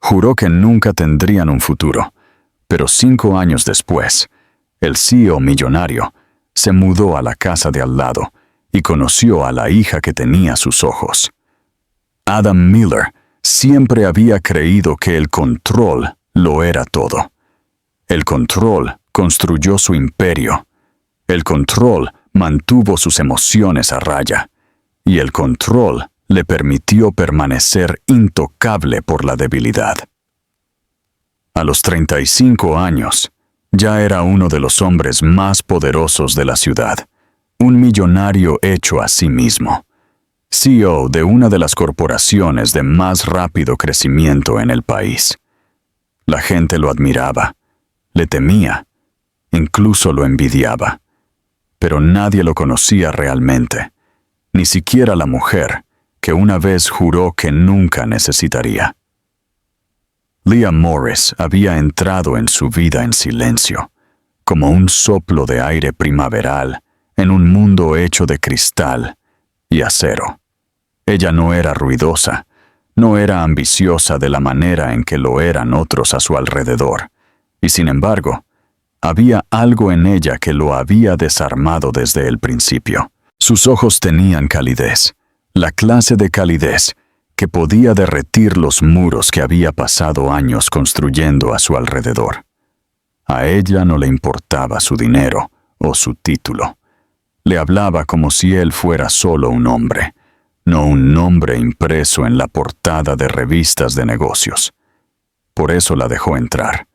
Juró que nunca tendrían un futuro, pero 5 años después, el CEO millonario se mudó a la casa de al lado y conoció a la hija que tenía a sus ojos. Adam Miller siempre había creído que el control lo era todo. El control construyó su imperio. El control mantuvo sus emociones a raya. Y el control le permitió permanecer intocable por la debilidad. A los 35 años, ya era uno de los hombres más poderosos de la ciudad, un millonario hecho a sí mismo, CEO de una de las corporaciones de más rápido crecimiento en el país. La gente lo admiraba, le temía, incluso lo envidiaba, pero nadie lo conocía realmente, ni siquiera la mujer que una vez juró que nunca necesitaría. Leah Morris había entrado en su vida en silencio, como un soplo de aire primaveral en un mundo hecho de cristal y acero. Ella no era ruidosa, no era ambiciosa de la manera en que lo eran otros a su alrededor, y sin embargo, había algo en ella que lo había desarmado desde el principio. Sus ojos tenían calidez, la clase de calidez que podía derretir los muros que había pasado años construyendo a su alrededor. A ella no le importaba su dinero o su título. Le hablaba como si él fuera solo un hombre, no un nombre impreso en la portada de revistas de negocios. Por eso la dejó entrar,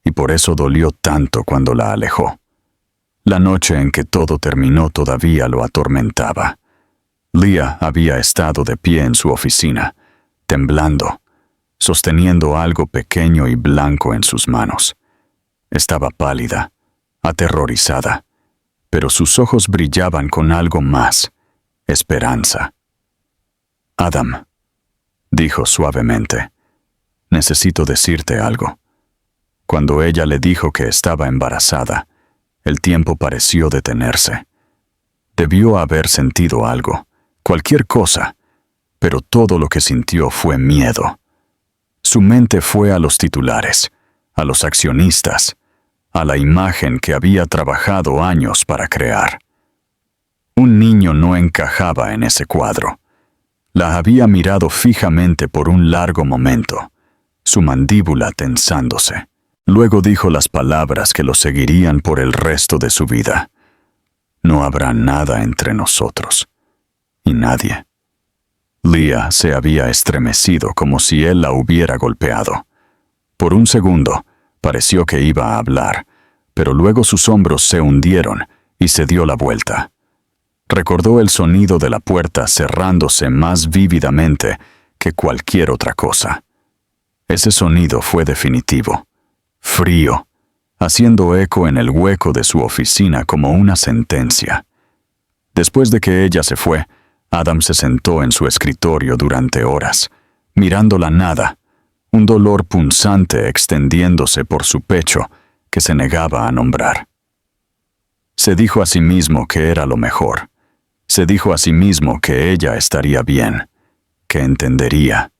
y por eso dolió tanto cuando la alejó. La noche en que todo terminó todavía lo atormentaba. Leah había estado de pie en su oficina, temblando, sosteniendo algo pequeño y blanco en sus manos. Estaba pálida, aterrorizada, pero sus ojos brillaban con algo más, esperanza. «Adam», dijo suavemente, «necesito decirte algo». Cuando ella le dijo que estaba embarazada, el tiempo pareció detenerse. Debió haber sentido algo, cualquier cosa, pero todo lo que sintió fue miedo. Su mente fue a los titulares, a los accionistas, a la imagen que había trabajado años para crear. Un niño no encajaba en ese cuadro. La había mirado fijamente por un largo momento, su mandíbula tensándose. Luego dijo las palabras que lo seguirían por el resto de su vida. «No habrá nada entre nosotros. Y nadie». Leah se había estremecido como si él la hubiera golpeado. Por un segundo, pareció que iba a hablar, pero luego sus hombros se hundieron y se dio la vuelta. Recordó el sonido de la puerta cerrándose más vívidamente que cualquier otra cosa. Ese sonido fue definitivo, frío, haciendo eco en el hueco de su oficina como una sentencia. Después de que ella se fue, Adam se sentó en su escritorio durante horas, mirando la nada, un dolor punzante extendiéndose por su pecho que se negaba a nombrar. Se dijo a sí mismo que era lo mejor. Se dijo a sí mismo que ella estaría bien, que entendería,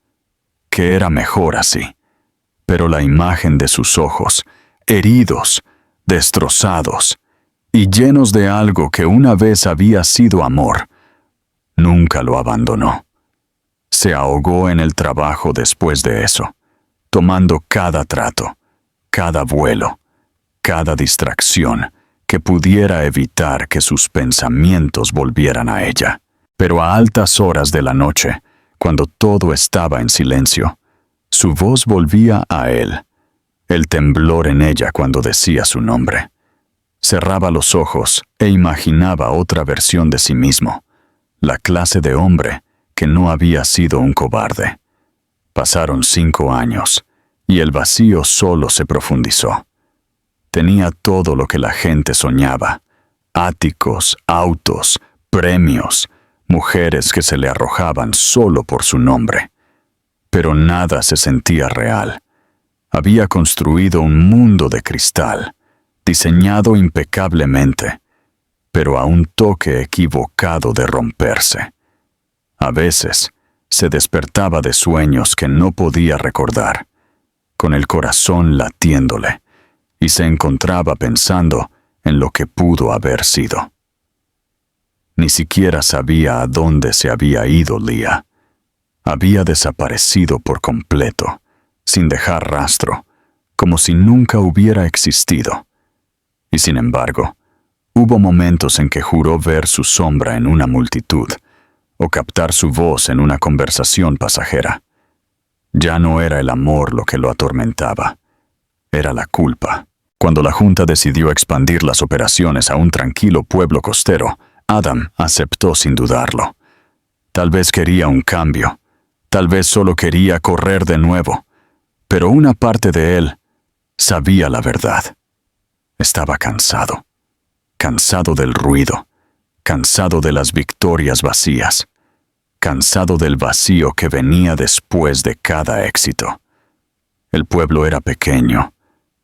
que era mejor así. Pero la imagen de sus ojos, heridos, destrozados y llenos de algo que una vez había sido amor, nunca lo abandonó. Se ahogó en el trabajo después de eso, tomando cada trato, cada vuelo, cada distracción que pudiera evitar que sus pensamientos volvieran a ella. Pero a altas horas de la noche, cuando todo estaba en silencio, su voz volvía a él, el temblor en ella cuando decía su nombre. Cerraba los ojos e imaginaba otra versión de sí mismo, la clase de hombre que no había sido un cobarde. Pasaron 5 años, y el vacío solo se profundizó. Tenía todo lo que la gente soñaba: áticos, autos, premios, mujeres que se le arrojaban solo por su nombre. Pero nada se sentía real. Había construido un mundo de cristal, diseñado impecablemente, pero a un toque equivocado de romperse. A veces se despertaba de sueños que no podía recordar, con el corazón latiéndole, y se encontraba pensando en lo que pudo haber sido. Ni siquiera sabía a dónde se había ido Leah. Había desaparecido por completo, sin dejar rastro, como si nunca hubiera existido. Y sin embargo, hubo momentos en que juró ver su sombra en una multitud, o captar su voz en una conversación pasajera. Ya no era el amor lo que lo atormentaba, era la culpa. Cuando la Junta decidió expandir las operaciones a un tranquilo pueblo costero, Adam aceptó sin dudarlo. Tal vez quería un cambio, tal vez solo quería correr de nuevo, pero una parte de él sabía la verdad. Estaba cansado, cansado del ruido, cansado de las victorias vacías, cansado del vacío que venía después de cada éxito. El pueblo era pequeño,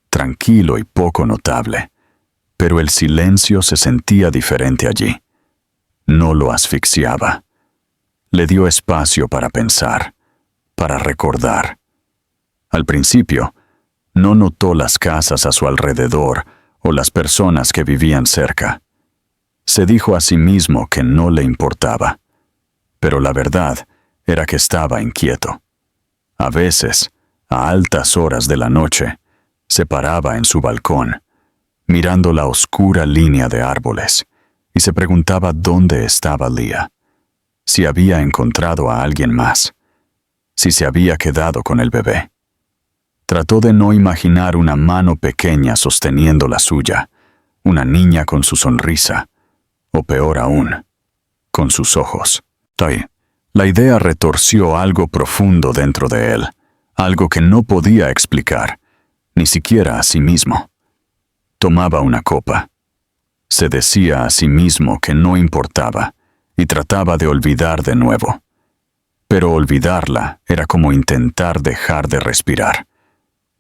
tranquilo y poco notable, pero el silencio se sentía diferente allí. No lo asfixiaba. Le dio espacio para pensar, para recordar. Al principio, no notó las casas a su alrededor o las personas que vivían cerca. Se dijo a sí mismo que no le importaba, pero la verdad era que estaba inquieto. A veces, a altas horas de la noche, se paraba en su balcón, mirando la oscura línea de árboles, y se preguntaba dónde estaba Leah, si había encontrado a alguien más, si se había quedado con el bebé. Trató de no imaginar una mano pequeña sosteniendo la suya, una niña con su sonrisa, o peor aún, con sus ojos. La idea retorció algo profundo dentro de él, algo que no podía explicar, ni siquiera a sí mismo. Tomaba una copa. Se decía a sí mismo que no importaba y trataba de olvidar de nuevo. Pero olvidarla era como intentar dejar de respirar.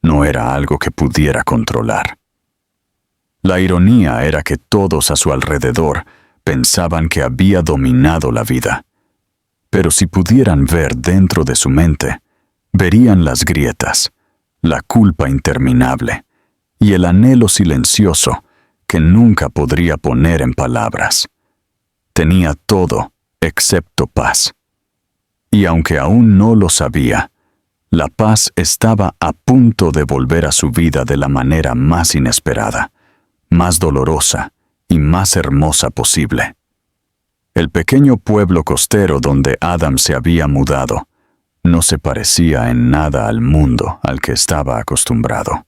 No era algo que pudiera controlar. La ironía era que todos a su alrededor pensaban que había dominado la vida. Pero si pudieran ver dentro de su mente, verían las grietas, la culpa interminable y el anhelo silencioso que nunca podría poner en palabras. Tenía todo excepto paz. Y aunque aún no lo sabía, la paz estaba a punto de volver a su vida de la manera más inesperada, más dolorosa y más hermosa posible. El pequeño pueblo costero donde Adam se había mudado no se parecía en nada al mundo al que estaba acostumbrado.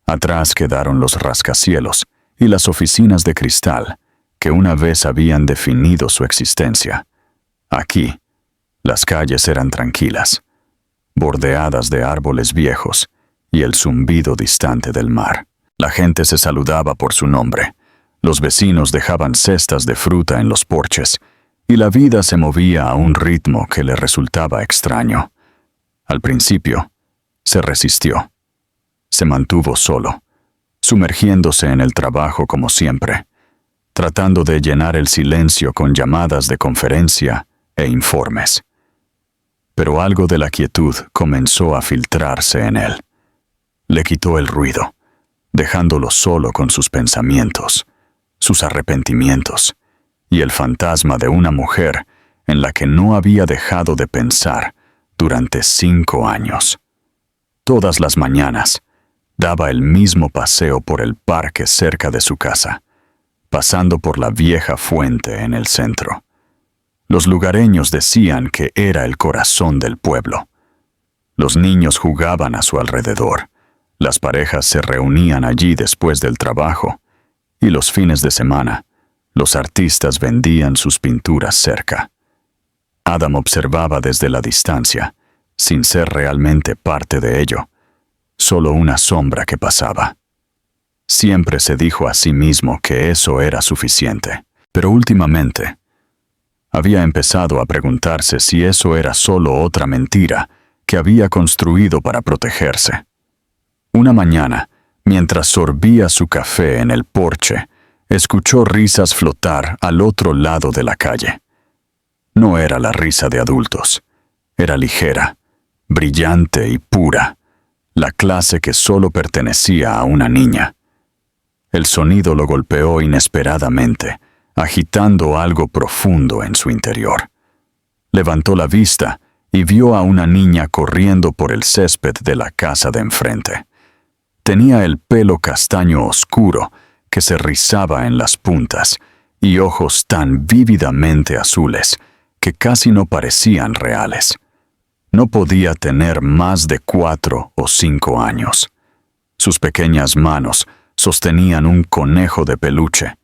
Atrás quedaron los rascacielos y las oficinas de cristal que una vez habían definido su existencia. Aquí, las calles eran tranquilas, bordeadas de árboles viejos y el zumbido distante del mar. La gente se saludaba por su nombre. Los vecinos dejaban cestas de fruta en los porches, y la vida se movía a un ritmo que le resultaba extraño. Al principio, se resistió. Se mantuvo solo, sumergiéndose en el trabajo como siempre, tratando de llenar el silencio con llamadas de conferencia e informes. Pero algo de la quietud comenzó a filtrarse en él. Le quitó el ruido, dejándolo solo con sus pensamientos, sus arrepentimientos y el fantasma de una mujer en la que no había dejado de pensar durante 5 años. Todas las mañanas daba el mismo paseo por el parque cerca de su casa, pasando por la vieja fuente en el centro. Los lugareños decían que era el corazón del pueblo. Los niños jugaban a su alrededor, las parejas se reunían allí después del trabajo, y los fines de semana, los artistas vendían sus pinturas cerca. Adam observaba desde la distancia, sin ser realmente parte de ello, solo una sombra que pasaba. Siempre se dijo a sí mismo que eso era suficiente, pero últimamente había empezado a preguntarse si eso era solo otra mentira que había construido para protegerse. Una mañana, mientras sorbía su café en el porche, escuchó risas flotar al otro lado de la calle. No era la risa de adultos. Era ligera, brillante y pura, la clase que solo pertenecía a una niña. El sonido lo golpeó inesperadamente, agitando algo profundo en su interior. Levantó la vista y vio a una niña corriendo por el césped de la casa de enfrente. Tenía el pelo castaño oscuro que se rizaba en las puntas y ojos tan vívidamente azules que casi no parecían reales. No podía tener más de 4 o 5 años. Sus pequeñas manos sostenían un conejo de peluche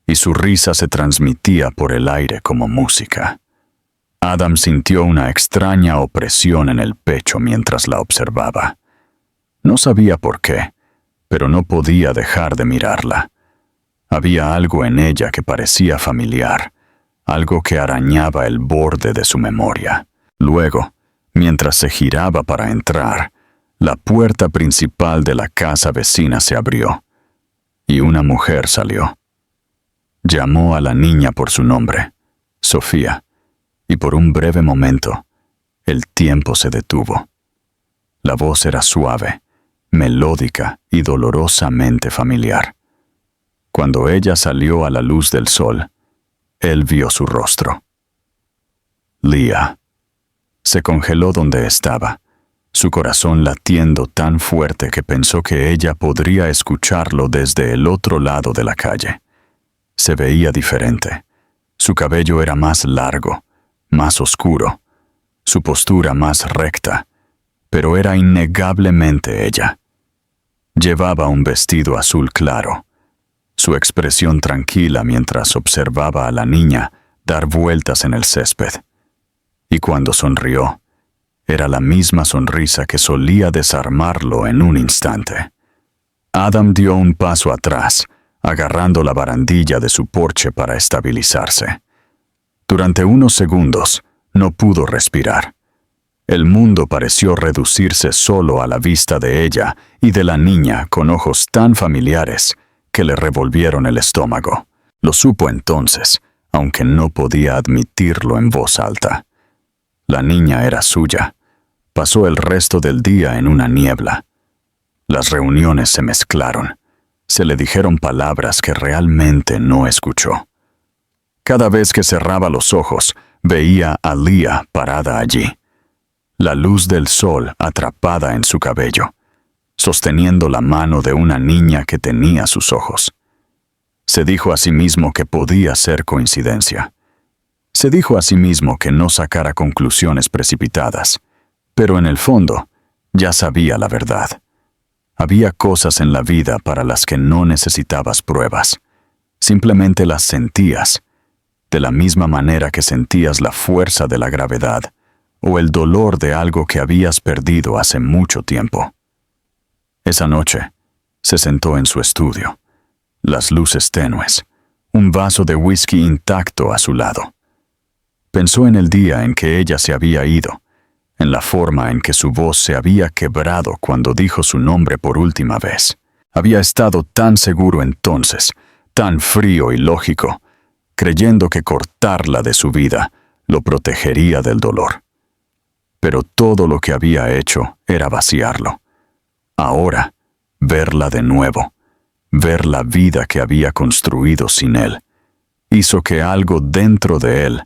y su risa se transmitía por el aire como música. Adam sintió una extraña opresión en el pecho mientras la observaba. No sabía por qué, pero no podía dejar de mirarla. Había algo en ella que parecía familiar, algo que arañaba el borde de su memoria. Luego, mientras se giraba para entrar, la puerta principal de la casa vecina se abrió y una mujer salió. Llamó a la niña por su nombre, Sofía, y por un breve momento, el tiempo se detuvo. La voz era suave, melódica y dolorosamente familiar. Cuando ella salió a la luz del sol, él vio su rostro. Leah. Se congeló donde estaba, su corazón latiendo tan fuerte que pensó que ella podría escucharlo desde el otro lado de la calle. Se veía diferente. Su cabello era más largo, más oscuro, su postura más recta, pero era innegablemente ella. Llevaba un vestido azul claro, su expresión tranquila mientras observaba a la niña dar vueltas en el césped. Y cuando sonrió, era la misma sonrisa que solía desarmarlo en un instante. Adam dio un paso atrás, agarrando la barandilla de su porche para estabilizarse. Durante unos segundos, no pudo respirar. El mundo pareció reducirse solo a la vista de ella y de la niña con ojos tan familiares que le revolvieron el estómago. Lo supo entonces, aunque no podía admitirlo en voz alta. La niña era suya. Pasó el resto del día en una niebla. Las reuniones se mezclaron. Se le dijeron palabras que realmente no escuchó. Cada vez que cerraba los ojos, veía a Leah parada allí. La luz del sol atrapada en su cabello, sosteniendo la mano de una niña que tenía sus ojos. Se dijo a sí mismo que podía ser coincidencia. Se dijo a sí mismo que no sacara conclusiones precipitadas, pero en el fondo ya sabía la verdad. Había cosas en la vida para las que no necesitabas pruebas. Simplemente las sentías, de la misma manera que sentías la fuerza de la gravedad o el dolor de algo que habías perdido hace mucho tiempo. Esa noche, se sentó en su estudio, las luces tenues, un vaso de whisky intacto a su lado. Pensó en el día en que ella se había ido, en la forma en que su voz se había quebrado cuando dijo su nombre por última vez. Había estado tan seguro entonces, tan frío y lógico, creyendo que cortarla de su vida lo protegería del dolor. Pero todo lo que había hecho era vaciarlo. Ahora, verla de nuevo, ver la vida que había construido sin él, hizo que algo dentro de él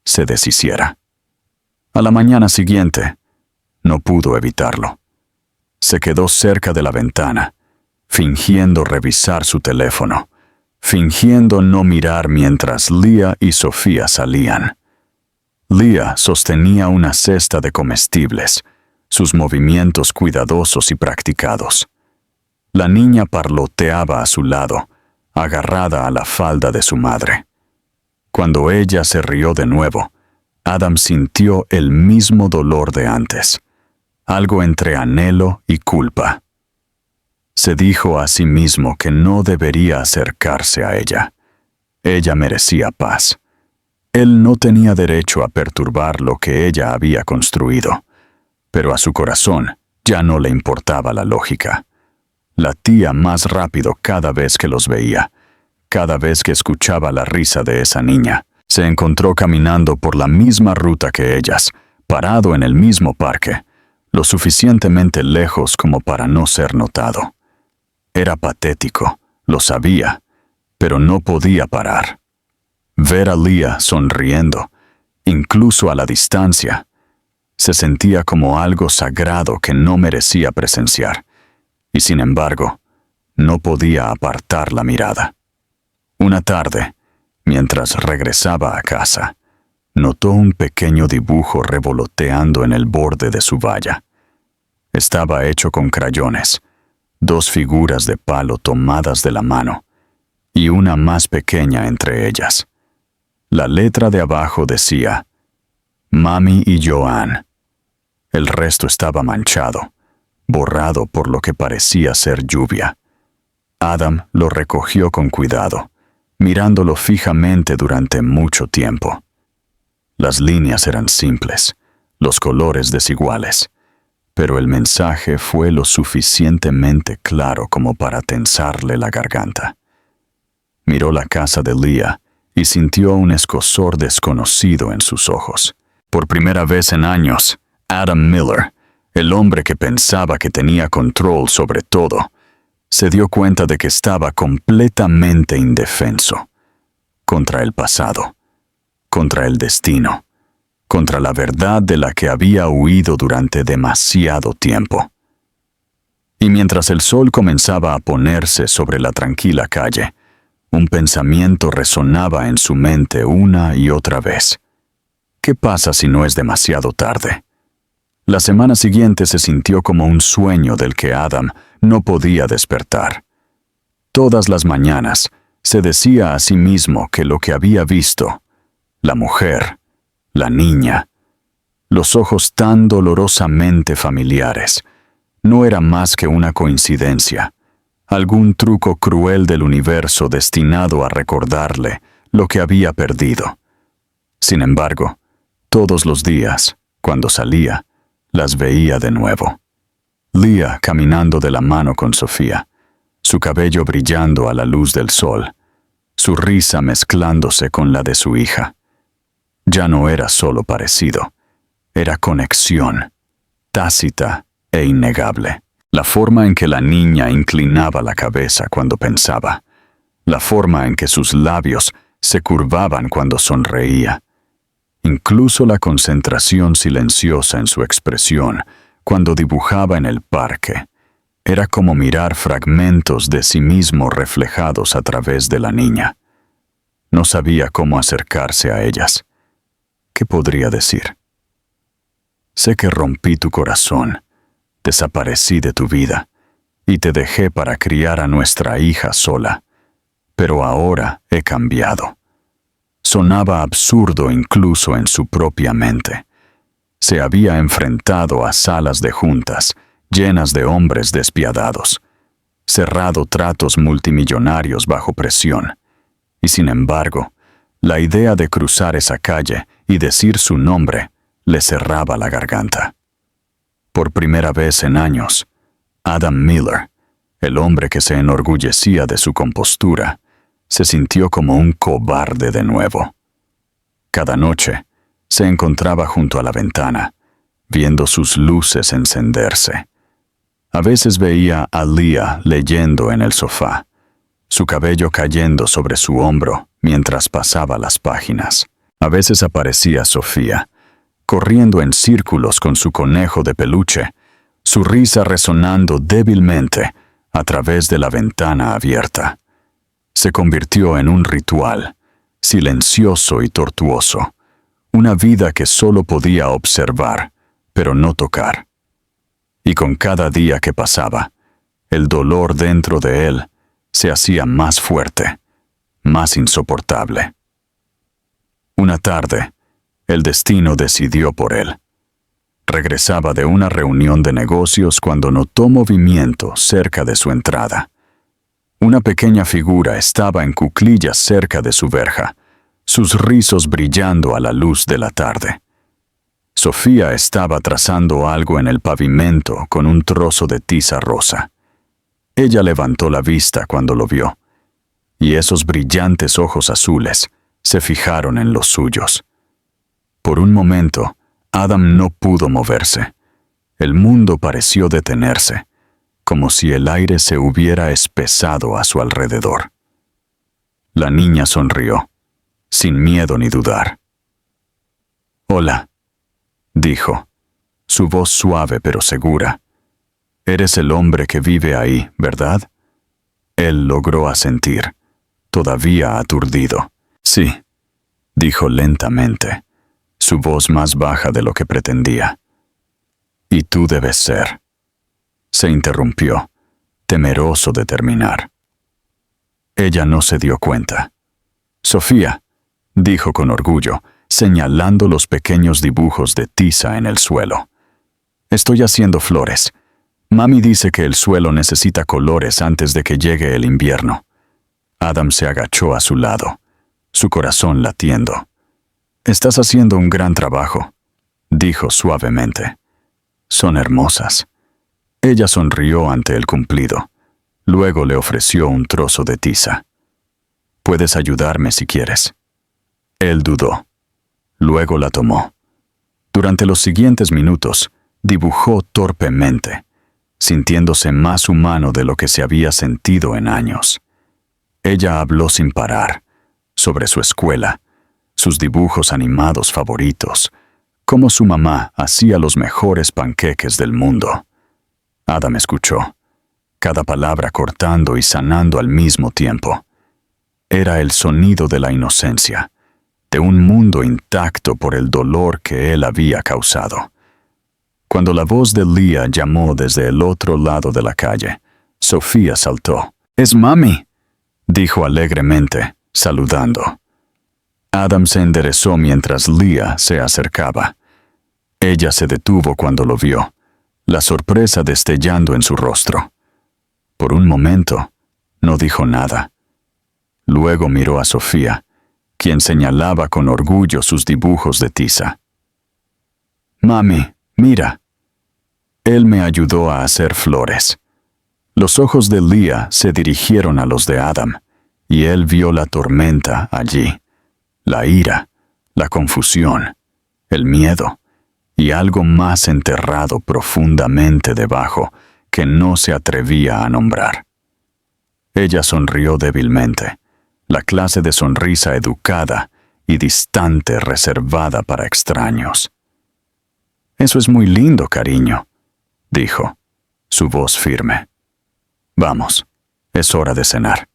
se deshiciera. A la mañana siguiente, no pudo evitarlo. Se quedó cerca de la ventana, fingiendo revisar su teléfono, fingiendo no mirar mientras Leah y Sofía salían. Leah sostenía una cesta de comestibles, sus movimientos cuidadosos y practicados. La niña parloteaba a su lado, agarrada a la falda de su madre. Cuando ella se rió de nuevo, Adam sintió el mismo dolor de antes, algo entre anhelo y culpa. Se dijo a sí mismo que no debería acercarse a ella. Ella merecía paz. Él no tenía derecho a perturbar lo que ella había construido, pero a su corazón ya no le importaba la lógica. Latía más rápido cada vez que los veía, cada vez que escuchaba la risa de esa niña. Se encontró caminando por la misma ruta que ellas, parado en el mismo parque, lo suficientemente lejos como para no ser notado. Era patético, lo sabía, pero no podía parar. Ver a Leah sonriendo, incluso a la distancia, se sentía como algo sagrado que no merecía presenciar, y sin embargo, no podía apartar la mirada. Una tarde, mientras regresaba a casa, notó un pequeño dibujo revoloteando en el borde de su valla. Estaba hecho con crayones, 2 figuras de palo tomadas de la mano, y una más pequeña entre ellas. La letra de abajo decía, Mami y Joanne. El resto estaba manchado, borrado por lo que parecía ser lluvia. Adam lo recogió con cuidado, mirándolo fijamente durante mucho tiempo. Las líneas eran simples, los colores desiguales, pero el mensaje fue lo suficientemente claro como para tensarle la garganta. Miró la casa de Leah y sintió un escozor desconocido en sus ojos. Por primera vez en años, Adam Miller, el hombre que pensaba que tenía control sobre todo, se dio cuenta de que estaba completamente indefenso contra el pasado, contra el destino, contra la verdad de la que había huido durante demasiado tiempo. Y mientras el sol comenzaba a ponerse sobre la tranquila calle, un pensamiento resonaba en su mente una y otra vez. ¿Qué pasa si no es demasiado tarde? La semana siguiente se sintió como un sueño del que Adam no podía despertar. Todas las mañanas se decía a sí mismo que lo que había visto, la mujer, la niña, los ojos tan dolorosamente familiares, no era más que una coincidencia, algún truco cruel del universo destinado a recordarle lo que había perdido. Sin embargo, todos los días, cuando salía, las veía de nuevo. Leah caminando de la mano con Sofía, su cabello brillando a la luz del sol, su risa mezclándose con la de su hija. Ya no era solo parecido, era conexión, tácita e innegable. La forma en que la niña inclinaba la cabeza cuando pensaba, la forma en que sus labios se curvaban cuando sonreía, incluso la concentración silenciosa en su expresión cuando dibujaba en el parque, era como mirar fragmentos de sí mismo reflejados a través de la niña. No sabía cómo acercarse a ellas. ¿Qué podría decir? Sé que rompí tu corazón, desaparecí de tu vida y te dejé para criar a nuestra hija sola, pero ahora he cambiado. Sonaba absurdo incluso en su propia mente. Se había enfrentado a salas de juntas llenas de hombres despiadados, cerrado tratos multimillonarios bajo presión, y sin embargo, la idea de cruzar esa calle y decir su nombre le cerraba la garganta. Por primera vez en años, Adam Miller, el hombre que se enorgullecía de su compostura, se sintió como un cobarde de nuevo. Cada noche, se encontraba junto a la ventana, viendo sus luces encenderse. A veces veía a Leah leyendo en el sofá, su cabello cayendo sobre su hombro mientras pasaba las páginas. A veces aparecía Sofía, corriendo en círculos con su conejo de peluche, su risa resonando débilmente a través de la ventana abierta. Se convirtió en un ritual, silencioso y tortuoso, una vida que solo podía observar, pero no tocar. Y con cada día que pasaba, el dolor dentro de él se hacía más fuerte, más insoportable. Una tarde, el destino decidió por él. Regresaba de una reunión de negocios cuando notó movimiento cerca de su entrada. Una pequeña figura estaba en cuclillas cerca de su verja, sus rizos brillando a la luz de la tarde. Sofía estaba trazando algo en el pavimento con un trozo de tiza rosa. Ella levantó la vista cuando lo vio, y esos brillantes ojos azules se fijaron en los suyos. Por un momento, Adam no pudo moverse. El mundo pareció detenerse, como si el aire se hubiera espesado a su alrededor. La niña sonrió, sin miedo ni dudar. «Hola», dijo, su voz suave pero segura. «Eres el hombre que vive ahí, ¿verdad?» Él logró asentir, todavía aturdido. «Sí», dijo lentamente, su voz más baja de lo que pretendía. «Y tú debes ser». Se interrumpió, temeroso de terminar. Ella no se dio cuenta. «Sofía», dijo con orgullo, señalando los pequeños dibujos de tiza en el suelo. «Estoy haciendo flores. Mami dice que el suelo necesita colores antes de que llegue el invierno». Adam se agachó a su lado, su corazón latiendo. «Estás haciendo un gran trabajo», dijo suavemente. «Son hermosas». Ella sonrió ante el cumplido. Luego le ofreció un trozo de tiza. «Puedes ayudarme si quieres». Él dudó. Luego la tomó. Durante los siguientes minutos, dibujó torpemente, sintiéndose más humano de lo que se había sentido en años. Ella habló sin parar, sobre su escuela, sus dibujos animados favoritos, cómo su mamá hacía los mejores panqueques del mundo. Adam escuchó, cada palabra cortando y sanando al mismo tiempo. Era el sonido de la inocencia, de un mundo intacto por el dolor que él había causado. Cuando la voz de Leah llamó desde el otro lado de la calle, Sofía saltó. «¡Es mami!», dijo alegremente, saludando. Adam se enderezó mientras Leah se acercaba. Ella se detuvo cuando lo vio, la sorpresa destellando en su rostro. Por un momento, no dijo nada. Luego miró a Sofía, quien señalaba con orgullo sus dibujos de tiza. «Mami, mira». Él me ayudó a hacer flores. Los ojos de Leah se dirigieron a los de Adam, y él vio la tormenta allí, la ira, la confusión, el miedo, y algo más enterrado profundamente debajo que no se atrevía a nombrar. Ella sonrió débilmente, la clase de sonrisa educada y distante reservada para extraños. «Eso es muy lindo, cariño», dijo, su voz firme. «Vamos, es hora de cenar».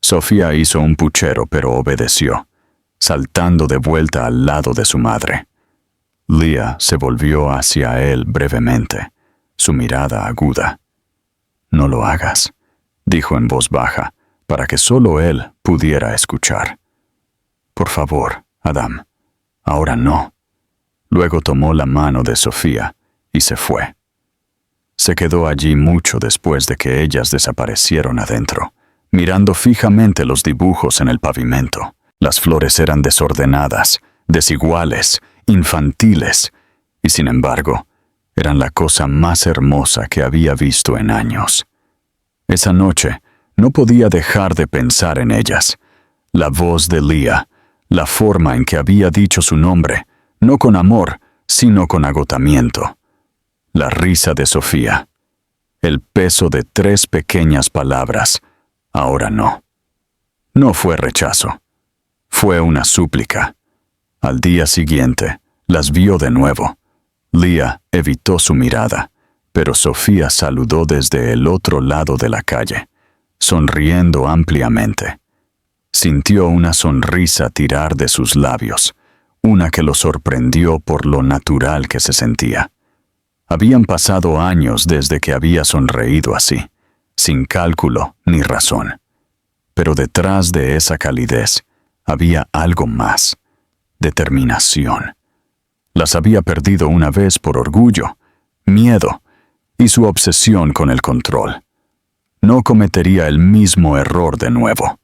Sofía hizo un puchero pero obedeció, saltando de vuelta al lado de su madre. Leah se volvió hacia él brevemente, su mirada aguda. «No lo hagas», dijo en voz baja, para que solo él pudiera escuchar. «Por favor, Adam, ahora no». Luego tomó la mano de Sofía y se fue. Se quedó allí mucho después de que ellas desaparecieron adentro, mirando fijamente los dibujos en el pavimento. Las flores eran desordenadas, desiguales, infantiles, y sin embargo, eran la cosa más hermosa que había visto en años. Esa noche, no podía dejar de pensar en ellas. La voz de Leah, la forma en que había dicho su nombre, no con amor, sino con agotamiento. La risa de Sofía, el peso de 3 pequeñas palabras, ahora no. No fue rechazo, fue una súplica. Al día siguiente, las vio de nuevo. Leah evitó su mirada, pero Sofía saludó desde el otro lado de la calle, sonriendo ampliamente. Sintió una sonrisa tirar de sus labios, una que lo sorprendió por lo natural que se sentía. Habían pasado años desde que había sonreído así, sin cálculo ni razón. Pero detrás de esa calidez había algo más, determinación. Las había perdido una vez por orgullo, miedo y su obsesión con el control. No cometería el mismo error de nuevo.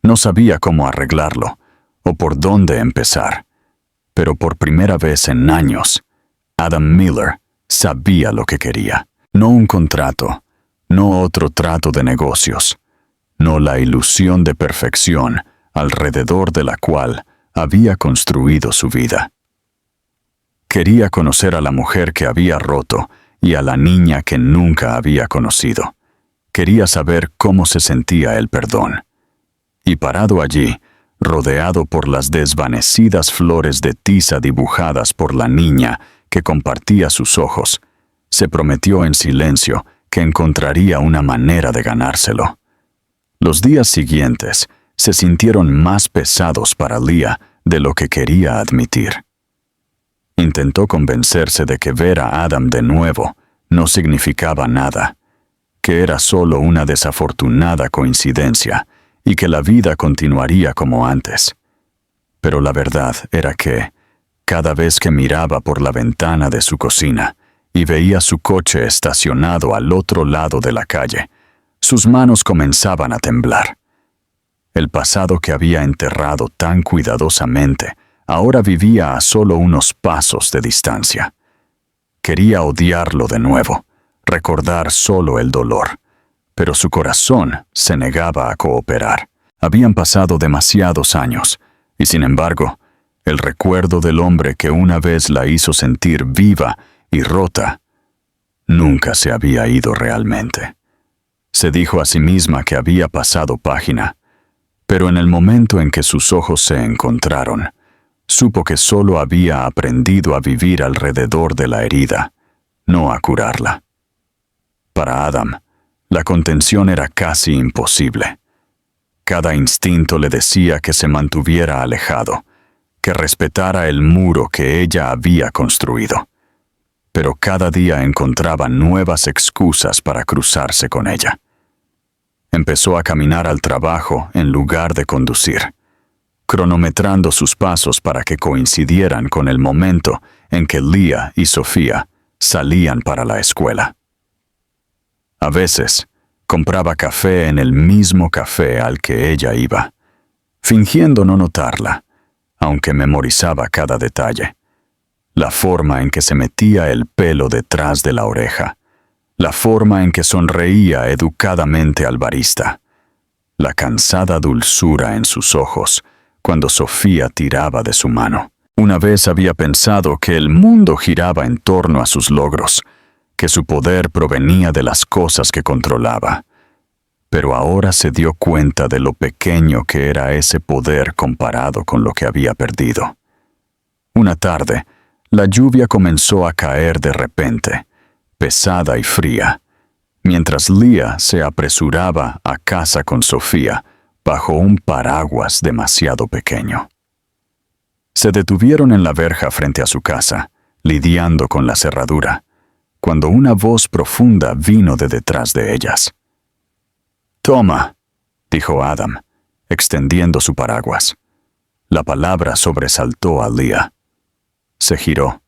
No sabía cómo arreglarlo o por dónde empezar. Pero por primera vez en años, Adam Miller sabía lo que quería. No un contrato, no otro trato de negocios, no la ilusión de perfección alrededor de la cual había construido su vida. Quería conocer a la mujer que había roto y a la niña que nunca había conocido. Quería saber cómo se sentía el perdón. Y parado allí, rodeado por las desvanecidas flores de tiza dibujadas por la niña que compartía sus ojos, se prometió en silencio que encontraría una manera de ganárselo. Los días siguientes se sintieron más pesados para Leah de lo que quería admitir. Intentó convencerse de que ver a Adam de nuevo no significaba nada, que era solo una desafortunada coincidencia y que la vida continuaría como antes. Pero la verdad era que, cada vez que miraba por la ventana de su cocina y veía su coche estacionado al otro lado de la calle, sus manos comenzaban a temblar. El pasado que había enterrado tan cuidadosamente ahora vivía a solo unos pasos de distancia. Quería odiarlo de nuevo, recordar solo el dolor, pero su corazón se negaba a cooperar. Habían pasado demasiados años, y sin embargo, el recuerdo del hombre que una vez la hizo sentir viva y rota nunca se había ido realmente. Se dijo a sí misma que había pasado página, pero en el momento en que sus ojos se encontraron, supo que solo había aprendido a vivir alrededor de la herida, no a curarla. Para Adam, la contención era casi imposible. Cada instinto le decía que se mantuviera alejado, que respetara el muro que ella había construido. Pero cada día encontraba nuevas excusas para cruzarse con ella. Empezó a caminar al trabajo en lugar de conducir, cronometrando sus pasos para que coincidieran con el momento en que Leah y Sofía salían para la escuela. A veces, compraba café en el mismo café al que ella iba, fingiendo no notarla, aunque memorizaba cada detalle. La forma en que se metía el pelo detrás de la oreja, la forma en que sonreía educadamente al barista, la cansada dulzura en sus ojos cuando Sofía tiraba de su mano. Una vez había pensado que el mundo giraba en torno a sus logros, que su poder provenía de las cosas que controlaba. Pero ahora se dio cuenta de lo pequeño que era ese poder comparado con lo que había perdido. Una tarde, la lluvia comenzó a caer de repente, pesada y fría, mientras Leah se apresuraba a casa con Sofía bajo un paraguas demasiado pequeño. Se detuvieron en la verja frente a su casa, lidiando con la cerradura, cuando una voz profunda vino de detrás de ellas. «Toma», dijo Adam, extendiendo su paraguas. La palabra sobresaltó a Leah. Se giró,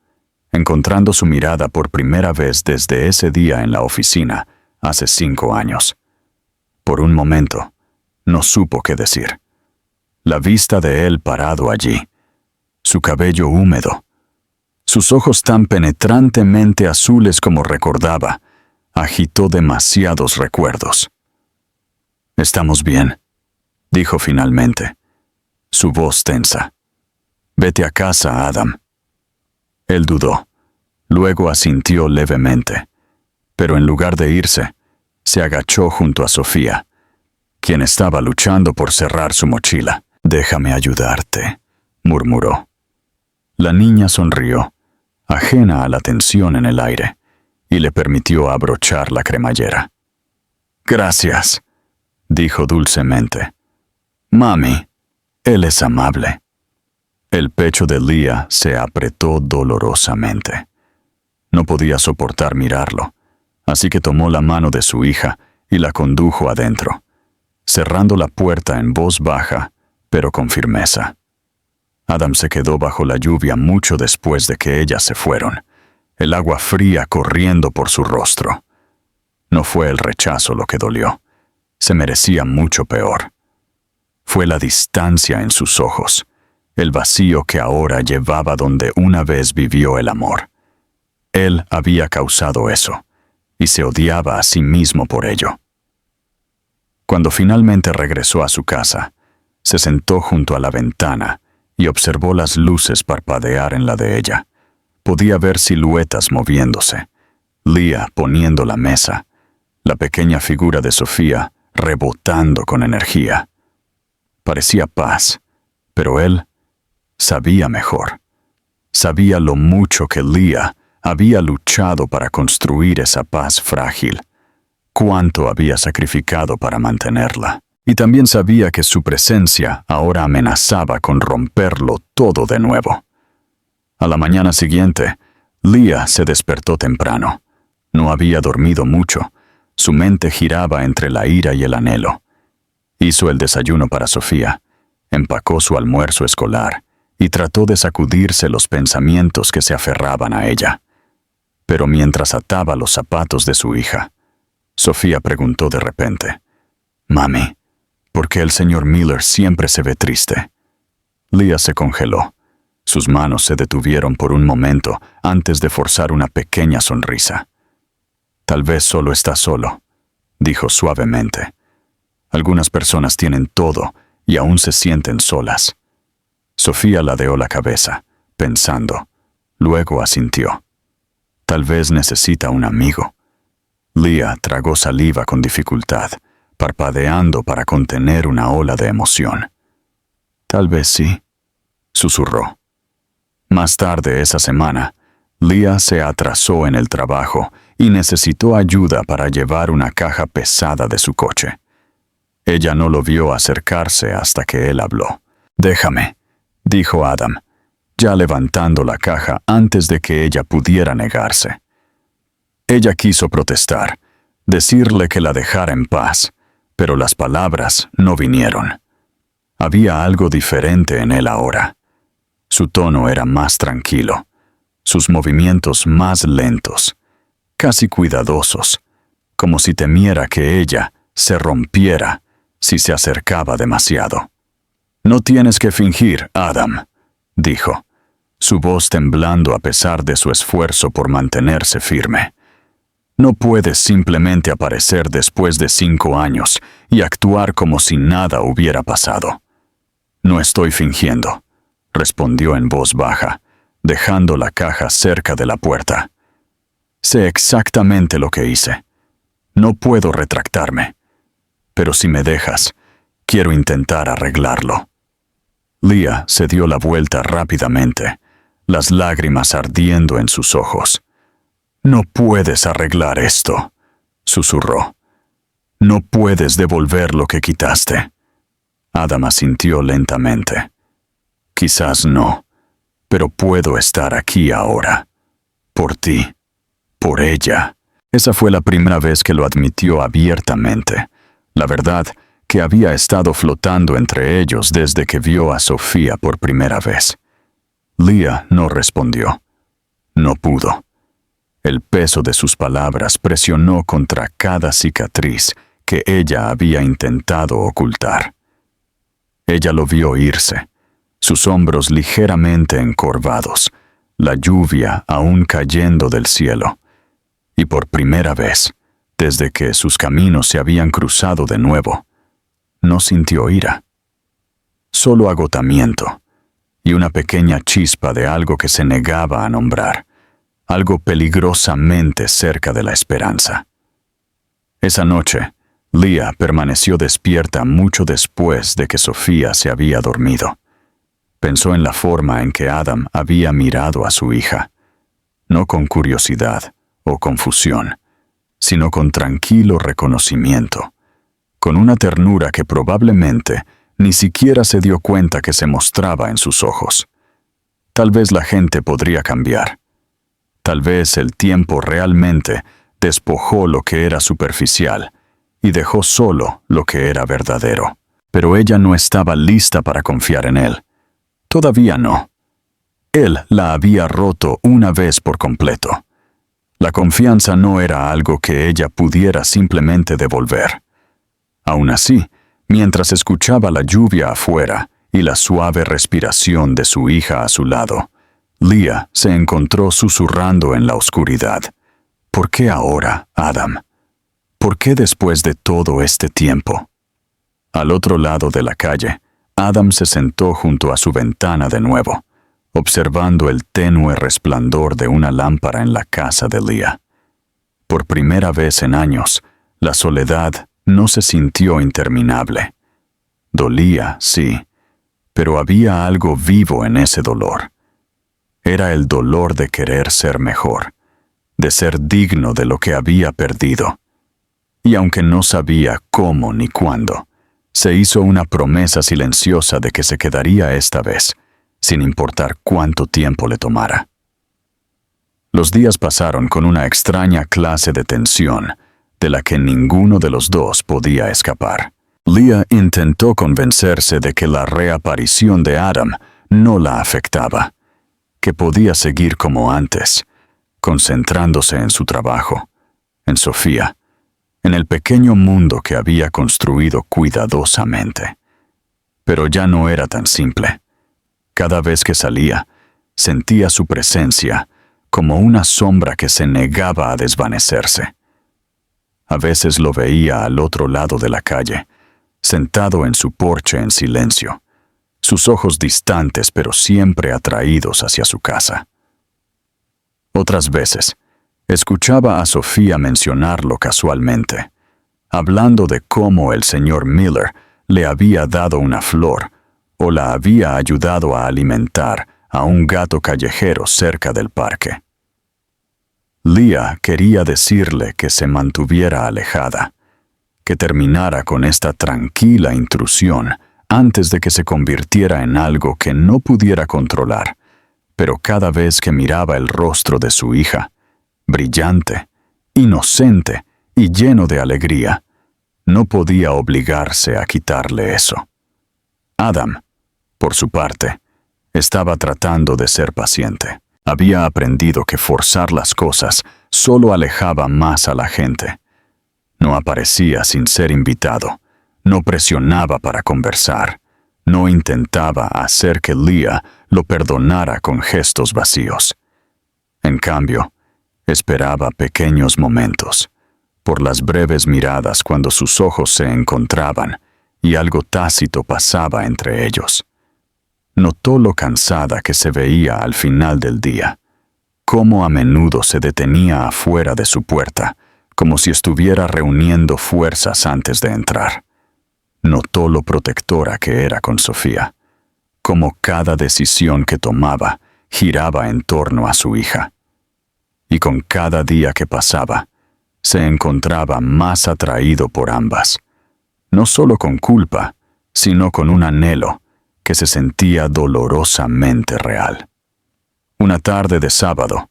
encontrando su mirada por primera vez desde ese día en la oficina, hace 5 años. Por un momento, no supo qué decir. La vista de él parado allí, su cabello húmedo, sus ojos tan penetrantemente azules como recordaba, agitó demasiados recuerdos. «Estamos bien», dijo finalmente, su voz tensa. «Vete a casa, Adam». Él dudó, luego asintió levemente, pero en lugar de irse, se agachó junto a Sofía, quien estaba luchando por cerrar su mochila. «Déjame ayudarte», murmuró. La niña sonrió, ajena a la tensión en el aire, y le permitió abrochar la cremallera. «Gracias», dijo dulcemente. «Mami, él es amable». El pecho de Leah se apretó dolorosamente. No podía soportar mirarlo, así que tomó la mano de su hija y la condujo adentro, cerrando la puerta en voz baja, pero con firmeza. Adam se quedó bajo la lluvia mucho después de que ellas se fueron, el agua fría corriendo por su rostro. No fue el rechazo lo que dolió, se merecía mucho peor. Fue la distancia en sus ojos, el vacío que ahora llevaba donde una vez vivió el amor. Él había causado eso, y se odiaba a sí mismo por ello. Cuando finalmente regresó a su casa, se sentó junto a la ventana y observó las luces parpadear en la de ella, Podía ver siluetas moviéndose. Leah poniendo la mesa. La pequeña figura de Sofía rebotando con energía. Parecía paz, pero él sabía mejor. Sabía lo mucho que Leah había luchado para construir esa paz frágil, cuánto había sacrificado para mantenerla. Y también sabía que su presencia ahora amenazaba con romperlo todo de nuevo. A la mañana siguiente, Leah se despertó temprano. No había dormido mucho. Su mente giraba entre la ira y el anhelo. Hizo el desayuno para Sofía, empacó su almuerzo escolar y trató de sacudirse los pensamientos que se aferraban a ella. Pero mientras ataba los zapatos de su hija, Sofía preguntó de repente: «Mami, ¿por qué el señor Miller siempre se ve triste?» Leah se congeló. Sus manos se detuvieron por un momento antes de forzar una pequeña sonrisa. «Tal vez solo está solo», dijo suavemente. «Algunas personas tienen todo y aún se sienten solas». Sofía ladeó la cabeza, pensando. Luego asintió. «Tal vez necesita un amigo». Leah tragó saliva con dificultad, parpadeando para contener una ola de emoción. «Tal vez sí», susurró. Más tarde esa semana, Leah se atrasó en el trabajo y necesitó ayuda para llevar una caja pesada de su coche. Ella no lo vio acercarse hasta que él habló. «Déjame», dijo Adam, ya levantando la caja antes de que ella pudiera negarse. Ella quiso protestar, decirle que la dejara en paz, pero las palabras no vinieron. Había algo diferente en él ahora. Su tono era más tranquilo, sus movimientos más lentos, casi cuidadosos, como si temiera que ella se rompiera si se acercaba demasiado. «No tienes que fingir, Adam», dijo, su voz temblando a pesar de su esfuerzo por mantenerse firme. «No puedes simplemente aparecer después de 5 años y actuar como si nada hubiera pasado». «No estoy fingiendo», respondió en voz baja, dejando la caja cerca de la puerta. «Sé exactamente lo que hice. No puedo retractarme. Pero si me dejas, quiero intentar arreglarlo». Leah se dio la vuelta rápidamente, las lágrimas ardiendo en sus ojos. «No puedes arreglar esto», susurró. «No puedes devolver lo que quitaste». Adam asintió lentamente. «Quizás no, pero puedo estar aquí ahora. Por ti, por ella». Esa fue la primera vez que lo admitió abiertamente. La verdad, que había estado flotando entre ellos desde que vio a Sofía por primera vez. Leah no respondió. No pudo. El peso de sus palabras presionó contra cada cicatriz que ella había intentado ocultar. Ella lo vio irse, sus hombros ligeramente encorvados, la lluvia aún cayendo del cielo. Y por primera vez, desde que sus caminos se habían cruzado de nuevo, no sintió ira. Solo agotamiento y una pequeña chispa de algo que se negaba a nombrar, algo peligrosamente cerca de la esperanza. Esa noche, Leah permaneció despierta mucho después de que Sofía se había dormido. Pensó en la forma en que Adam había mirado a su hija, no con curiosidad o confusión, sino con tranquilo reconocimiento, con una ternura que probablemente ni siquiera se dio cuenta que se mostraba en sus ojos. Tal vez la gente podría cambiar. Tal vez el tiempo realmente despojó lo que era superficial y dejó solo lo que era verdadero. Pero ella no estaba lista para confiar en él. Todavía no. Él la había roto una vez por completo. La confianza no era algo que ella pudiera simplemente devolver. Aún así, mientras escuchaba la lluvia afuera y la suave respiración de su hija a su lado, Leah se encontró susurrando en la oscuridad. ¿Por qué ahora, Adam? ¿Por qué después de todo este tiempo? Al otro lado de la calle, Adam se sentó junto a su ventana de nuevo, observando el tenue resplandor de una lámpara en la casa de Leah. Por primera vez en años, la soledad no se sintió interminable. Dolía, sí, pero había algo vivo en ese dolor. Era el dolor de querer ser mejor, de ser digno de lo que había perdido. Y aunque no sabía cómo ni cuándo, se hizo una promesa silenciosa de que se quedaría esta vez, sin importar cuánto tiempo le tomara. Los días pasaron con una extraña clase de tensión, de la que ninguno de los dos podía escapar. Leah intentó convencerse de que la reaparición de Adam no la afectaba, que podía seguir como antes, concentrándose en su trabajo, en Sofía, en el pequeño mundo que había construido cuidadosamente. Pero ya no era tan simple. Cada vez que salía, sentía su presencia como una sombra que se negaba a desvanecerse. A veces lo veía al otro lado de la calle, sentado en su porche en silencio, sus ojos distantes pero siempre atraídos hacia su casa. Otras veces, escuchaba a Sofía mencionarlo casualmente, hablando de cómo el señor Miller le había dado una flor o la había ayudado a alimentar a un gato callejero cerca del parque. Leah quería decirle que se mantuviera alejada, que terminara con esta tranquila intrusión antes de que se convirtiera en algo que no pudiera controlar, pero cada vez que miraba el rostro de su hija, brillante, inocente y lleno de alegría, no podía obligarse a quitarle eso. Adam, por su parte, estaba tratando de ser paciente. Había aprendido que forzar las cosas solo alejaba más a la gente. No aparecía sin ser invitado, no presionaba para conversar, no intentaba hacer que Leah lo perdonara con gestos vacíos. En cambio, esperaba pequeños momentos, por las breves miradas cuando sus ojos se encontraban y algo tácito pasaba entre ellos. Notó lo cansada que se veía al final del día, cómo a menudo se detenía afuera de su puerta, como si estuviera reuniendo fuerzas antes de entrar. Notó lo protectora que era con Sofía, cómo cada decisión que tomaba giraba en torno a su hija. Y con cada día que pasaba, se encontraba más atraído por ambas, no solo con culpa, sino con un anhelo que se sentía dolorosamente real. Una tarde de sábado,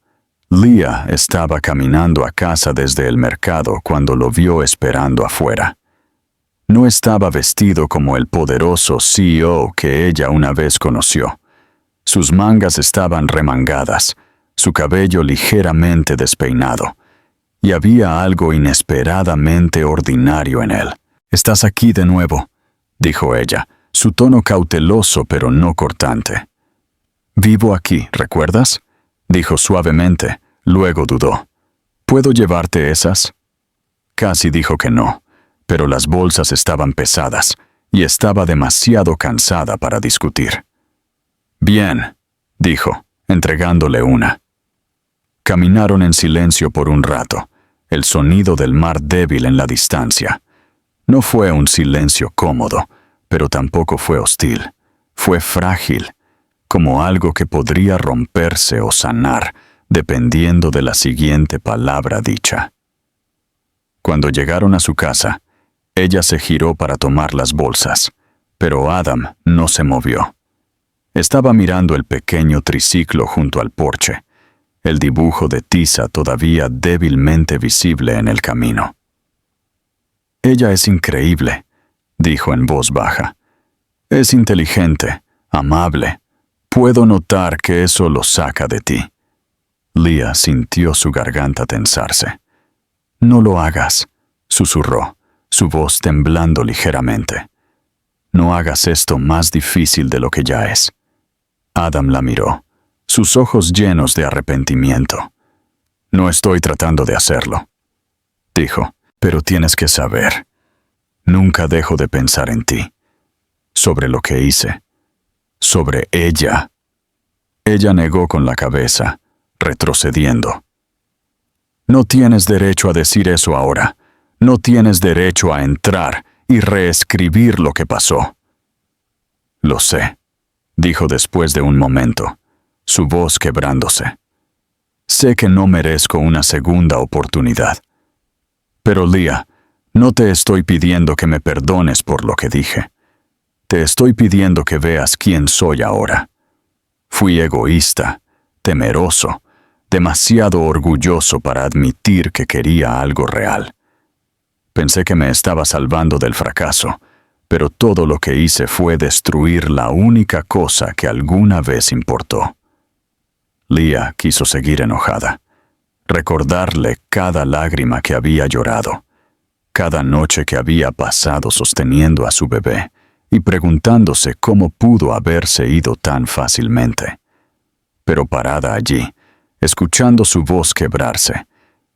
Leah estaba caminando a casa desde el mercado cuando lo vio esperando afuera. No estaba vestido como el poderoso CEO que ella una vez conoció. Sus mangas estaban remangadas, su cabello ligeramente despeinado, y había algo inesperadamente ordinario en él. «Estás aquí de nuevo», dijo ella, su tono cauteloso pero no cortante. «Vivo aquí, ¿recuerdas?», dijo suavemente, luego dudó. «¿Puedo llevarte esas?». Casi dijo que no, pero las bolsas estaban pesadas y estaba demasiado cansada para discutir. «Bien», dijo, entregándole una. Caminaron en silencio por un rato, el sonido del mar débil en la distancia. No fue un silencio cómodo, pero tampoco fue hostil. Fue frágil, como algo que podría romperse o sanar, dependiendo de la siguiente palabra dicha. Cuando llegaron a su casa, ella se giró para tomar las bolsas, pero Adam no se movió. Estaba mirando el pequeño triciclo junto al porche, el dibujo de tiza todavía débilmente visible en el camino. «Ella es increíble», dijo en voz baja. «Es inteligente, amable. Puedo notar que eso lo saca de ti». Leah sintió su garganta tensarse. «No lo hagas», susurró, su voz temblando ligeramente. «No hagas esto más difícil de lo que ya es». Adam la miró, sus ojos llenos de arrepentimiento. «No estoy tratando de hacerlo», dijo, «pero tienes que saber. Nunca dejo de pensar en ti, sobre lo que hice, sobre ella». Ella negó con la cabeza, retrocediendo. No tienes derecho a decir eso ahora. No tienes derecho a entrar y reescribir lo que pasó. Lo sé, dijo después de un momento, su voz quebrándose. Sé que no merezco una segunda oportunidad. Pero Leah, no te estoy pidiendo que me perdones por lo que dije. Te estoy pidiendo que veas quién soy ahora. Fui egoísta, temeroso, demasiado orgulloso para admitir que quería algo real. Pensé que me estaba salvando del fracaso, pero todo lo que hice fue destruir la única cosa que alguna vez importó. Leah quiso seguir enojada, recordarle cada lágrima que había llorado, cada noche que había pasado sosteniendo a su bebé y preguntándose cómo pudo haberse ido tan fácilmente. Pero parada allí, escuchando su voz quebrarse,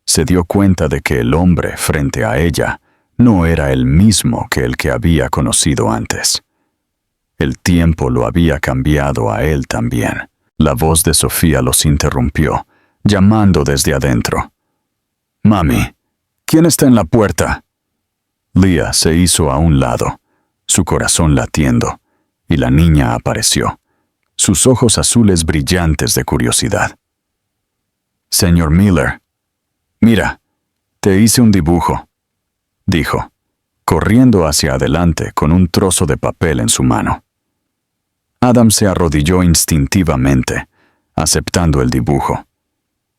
se dio cuenta de que el hombre frente a ella no era el mismo que el que había conocido antes. El tiempo lo había cambiado a él también. La voz de Sofía los interrumpió, llamando desde adentro. «Mami, ¿quién está en la puerta?» Leah se hizo a un lado, su corazón latiendo, y la niña apareció, sus ojos azules brillantes de curiosidad. «Señor Miller, mira, te hice un dibujo», dijo, corriendo hacia adelante con un trozo de papel en su mano. Adam se arrodilló instintivamente, aceptando el dibujo.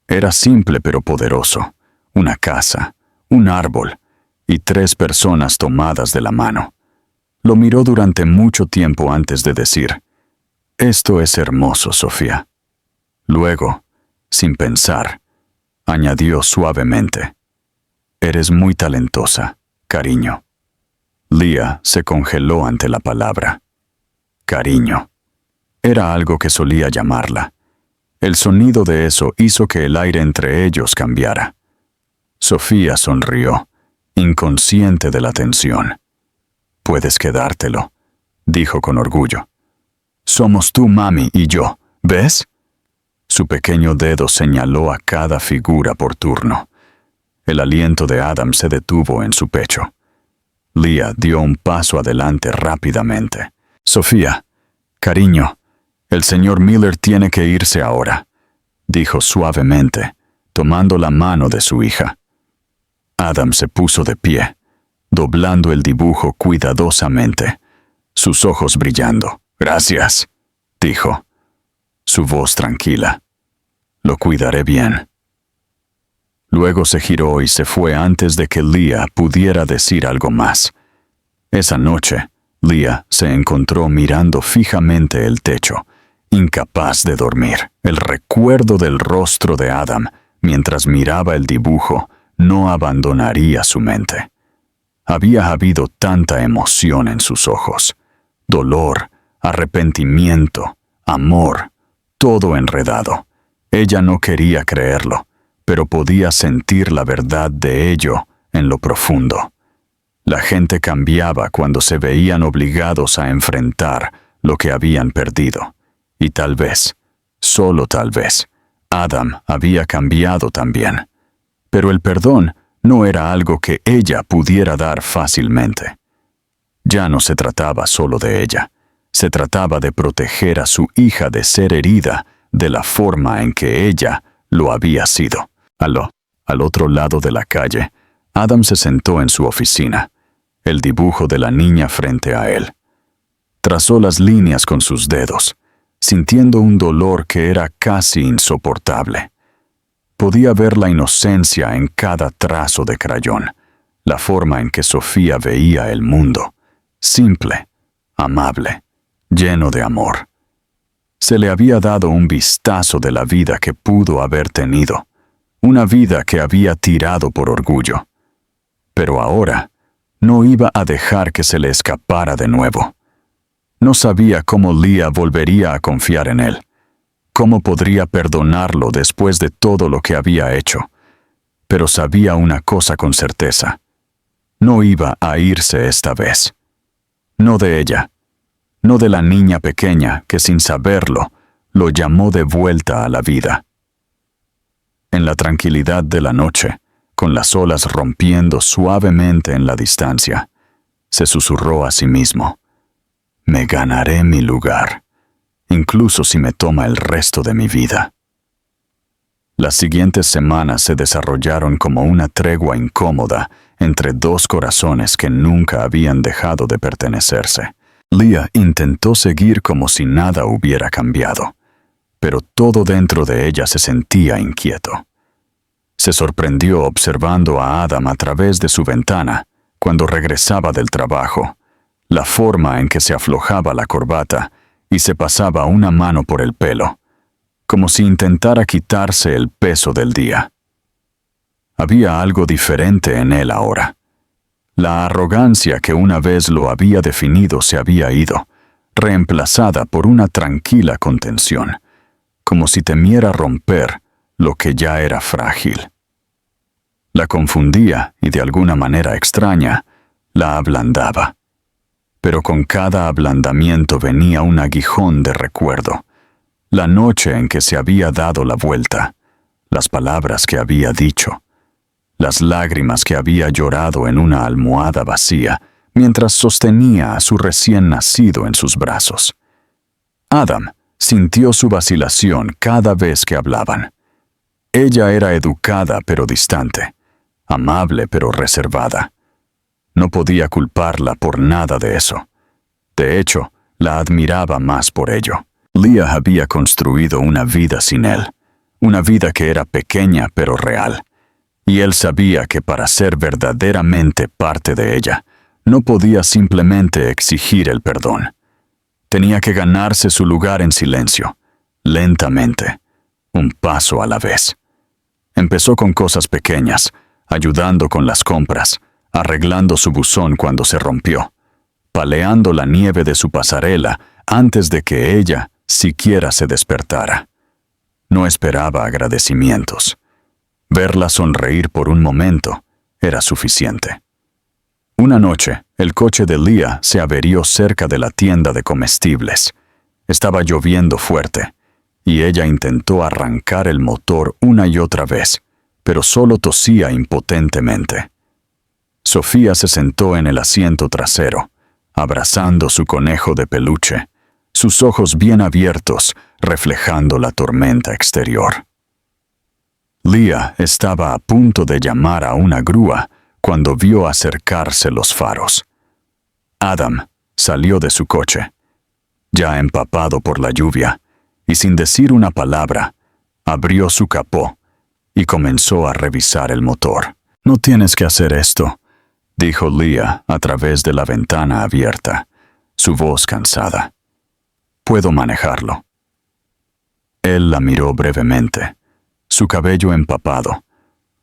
Era simple pero poderoso, una casa, un árbol y 3 personas tomadas de la mano. Lo miró durante mucho tiempo antes de decir, «Esto es hermoso, Sofía». Luego, sin pensar, añadió suavemente, «Eres muy talentosa, cariño». Leah se congeló ante la palabra. Cariño. Era algo que solía llamarla. El sonido de eso hizo que el aire entre ellos cambiara. Sofía sonrió, inconsciente de la tensión. «Puedes quedártelo», dijo con orgullo. «Somos tú, mami, y yo, ¿ves?» Su pequeño dedo señaló a cada figura por turno. El aliento de Adam se detuvo en su pecho. Leah dio un paso adelante rápidamente. «Sofía, cariño, el señor Miller tiene que irse ahora», dijo suavemente, tomando la mano de su hija. Adam se puso de pie, doblando el dibujo cuidadosamente, sus ojos brillando. «Gracias», dijo, su voz tranquila. «Lo cuidaré bien». Luego se giró y se fue antes de que Leah pudiera decir algo más. Esa noche, Leah se encontró mirando fijamente el techo, incapaz de dormir. El recuerdo del rostro de Adam, mientras miraba el dibujo, no abandonaría su mente. Había habido tanta emoción en sus ojos, dolor, arrepentimiento, amor, todo enredado. Ella no quería creerlo, pero podía sentir la verdad de ello en lo profundo. La gente cambiaba cuando se veían obligados a enfrentar lo que habían perdido. Y tal vez, solo tal vez, Adam había cambiado también. Pero el perdón no era algo que ella pudiera dar fácilmente. Ya no se trataba solo de ella. Se trataba de proteger a su hija de ser herida de la forma en que ella lo había sido. Al otro lado de la calle, Adam se sentó en su oficina, el dibujo de la niña frente a él. Trazó las líneas con sus dedos, sintiendo un dolor que era casi insoportable. Podía ver la inocencia en cada trazo de crayón, la forma en que Sofía veía el mundo, simple, amable, lleno de amor. Se le había dado un vistazo de la vida que pudo haber tenido, una vida que había tirado por orgullo. Pero ahora no iba a dejar que se le escapara de nuevo. No sabía cómo Leah volvería a confiar en él, cómo podría perdonarlo después de todo lo que había hecho. Pero sabía una cosa con certeza: no iba a irse esta vez. No de ella, no de la niña pequeña que sin saberlo lo llamó de vuelta a la vida. En la tranquilidad de la noche, con las olas rompiendo suavemente en la distancia, se susurró a sí mismo: «Me ganaré mi lugar, incluso si me toma el resto de mi vida». Las siguientes semanas se desarrollaron como una tregua incómoda entre dos corazones que nunca habían dejado de pertenecerse. Leah intentó seguir como si nada hubiera cambiado, pero todo dentro de ella se sentía inquieto. Se sorprendió observando a Adam a través de su ventana cuando regresaba del trabajo, la forma en que se aflojaba la corbata y se pasaba una mano por el pelo, como si intentara quitarse el peso del día. Había algo diferente en él ahora. La arrogancia que una vez lo había definido se había ido, reemplazada por una tranquila contención, como si temiera romper lo que ya era frágil. La confundía y de alguna manera extraña, la ablandaba. Pero con cada ablandamiento venía un aguijón de recuerdo. La noche en que se había dado la vuelta, las palabras que había dicho, las lágrimas que había llorado en una almohada vacía mientras sostenía a su recién nacido en sus brazos. Adam sintió su vacilación cada vez que hablaban. Ella era educada pero distante, amable pero reservada. No podía culparla por nada de eso. De hecho, la admiraba más por ello. Leah había construido una vida sin él, una vida que era pequeña pero real, y él sabía que para ser verdaderamente parte de ella, no podía simplemente exigir el perdón. Tenía que ganarse su lugar en silencio, lentamente, un paso a la vez. Empezó con cosas pequeñas, ayudando con las compras, arreglando su buzón cuando se rompió, paleando la nieve de su pasarela antes de que ella siquiera se despertara. No esperaba agradecimientos. Verla sonreír por un momento era suficiente. Una noche, el coche de Leah se averió cerca de la tienda de comestibles. Estaba lloviendo fuerte, y ella intentó arrancar el motor una y otra vez, pero solo tosía impotentemente. Sofía se sentó en el asiento trasero, abrazando su conejo de peluche, sus ojos bien abiertos, reflejando la tormenta exterior. Leah estaba a punto de llamar a una grúa cuando vio acercarse los faros. Adam salió de su coche, ya empapado por la lluvia, y sin decir una palabra, abrió su capó y comenzó a revisar el motor. «No tienes que hacer esto», dijo Leah a través de la ventana abierta, su voz cansada. «Puedo manejarlo». Él la miró brevemente, su cabello empapado,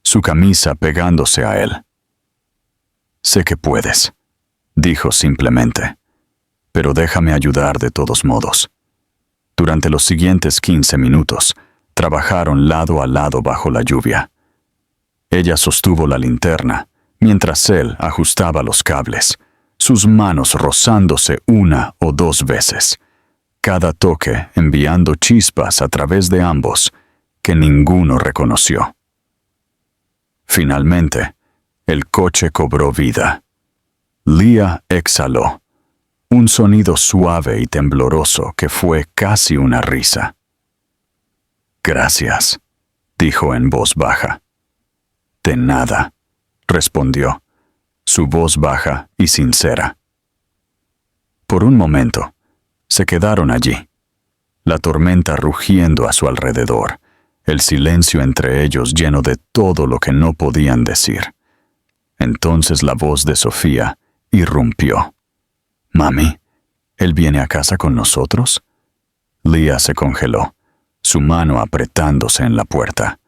su camisa pegándose a él. «Sé que puedes», dijo simplemente, «pero déjame ayudar de todos modos». Durante los siguientes 15 minutos, trabajaron lado a lado bajo la lluvia. Ella sostuvo la linterna, mientras él ajustaba los cables, sus manos rozándose una o dos veces, cada toque enviando chispas a través de ambos que ninguno reconoció. Finalmente, el coche cobró vida. Leah exhaló, un sonido suave y tembloroso que fue casi una risa. «Gracias», dijo en voz baja. «De nada», respondió, su voz baja y sincera. Por un momento, se quedaron allí, la tormenta rugiendo a su alrededor, el silencio entre ellos lleno de todo lo que no podían decir. Entonces la voz de Sofía irrumpió. «Mami, ¿él viene a casa con nosotros?» Leah se congeló, su mano apretándose en la puerta.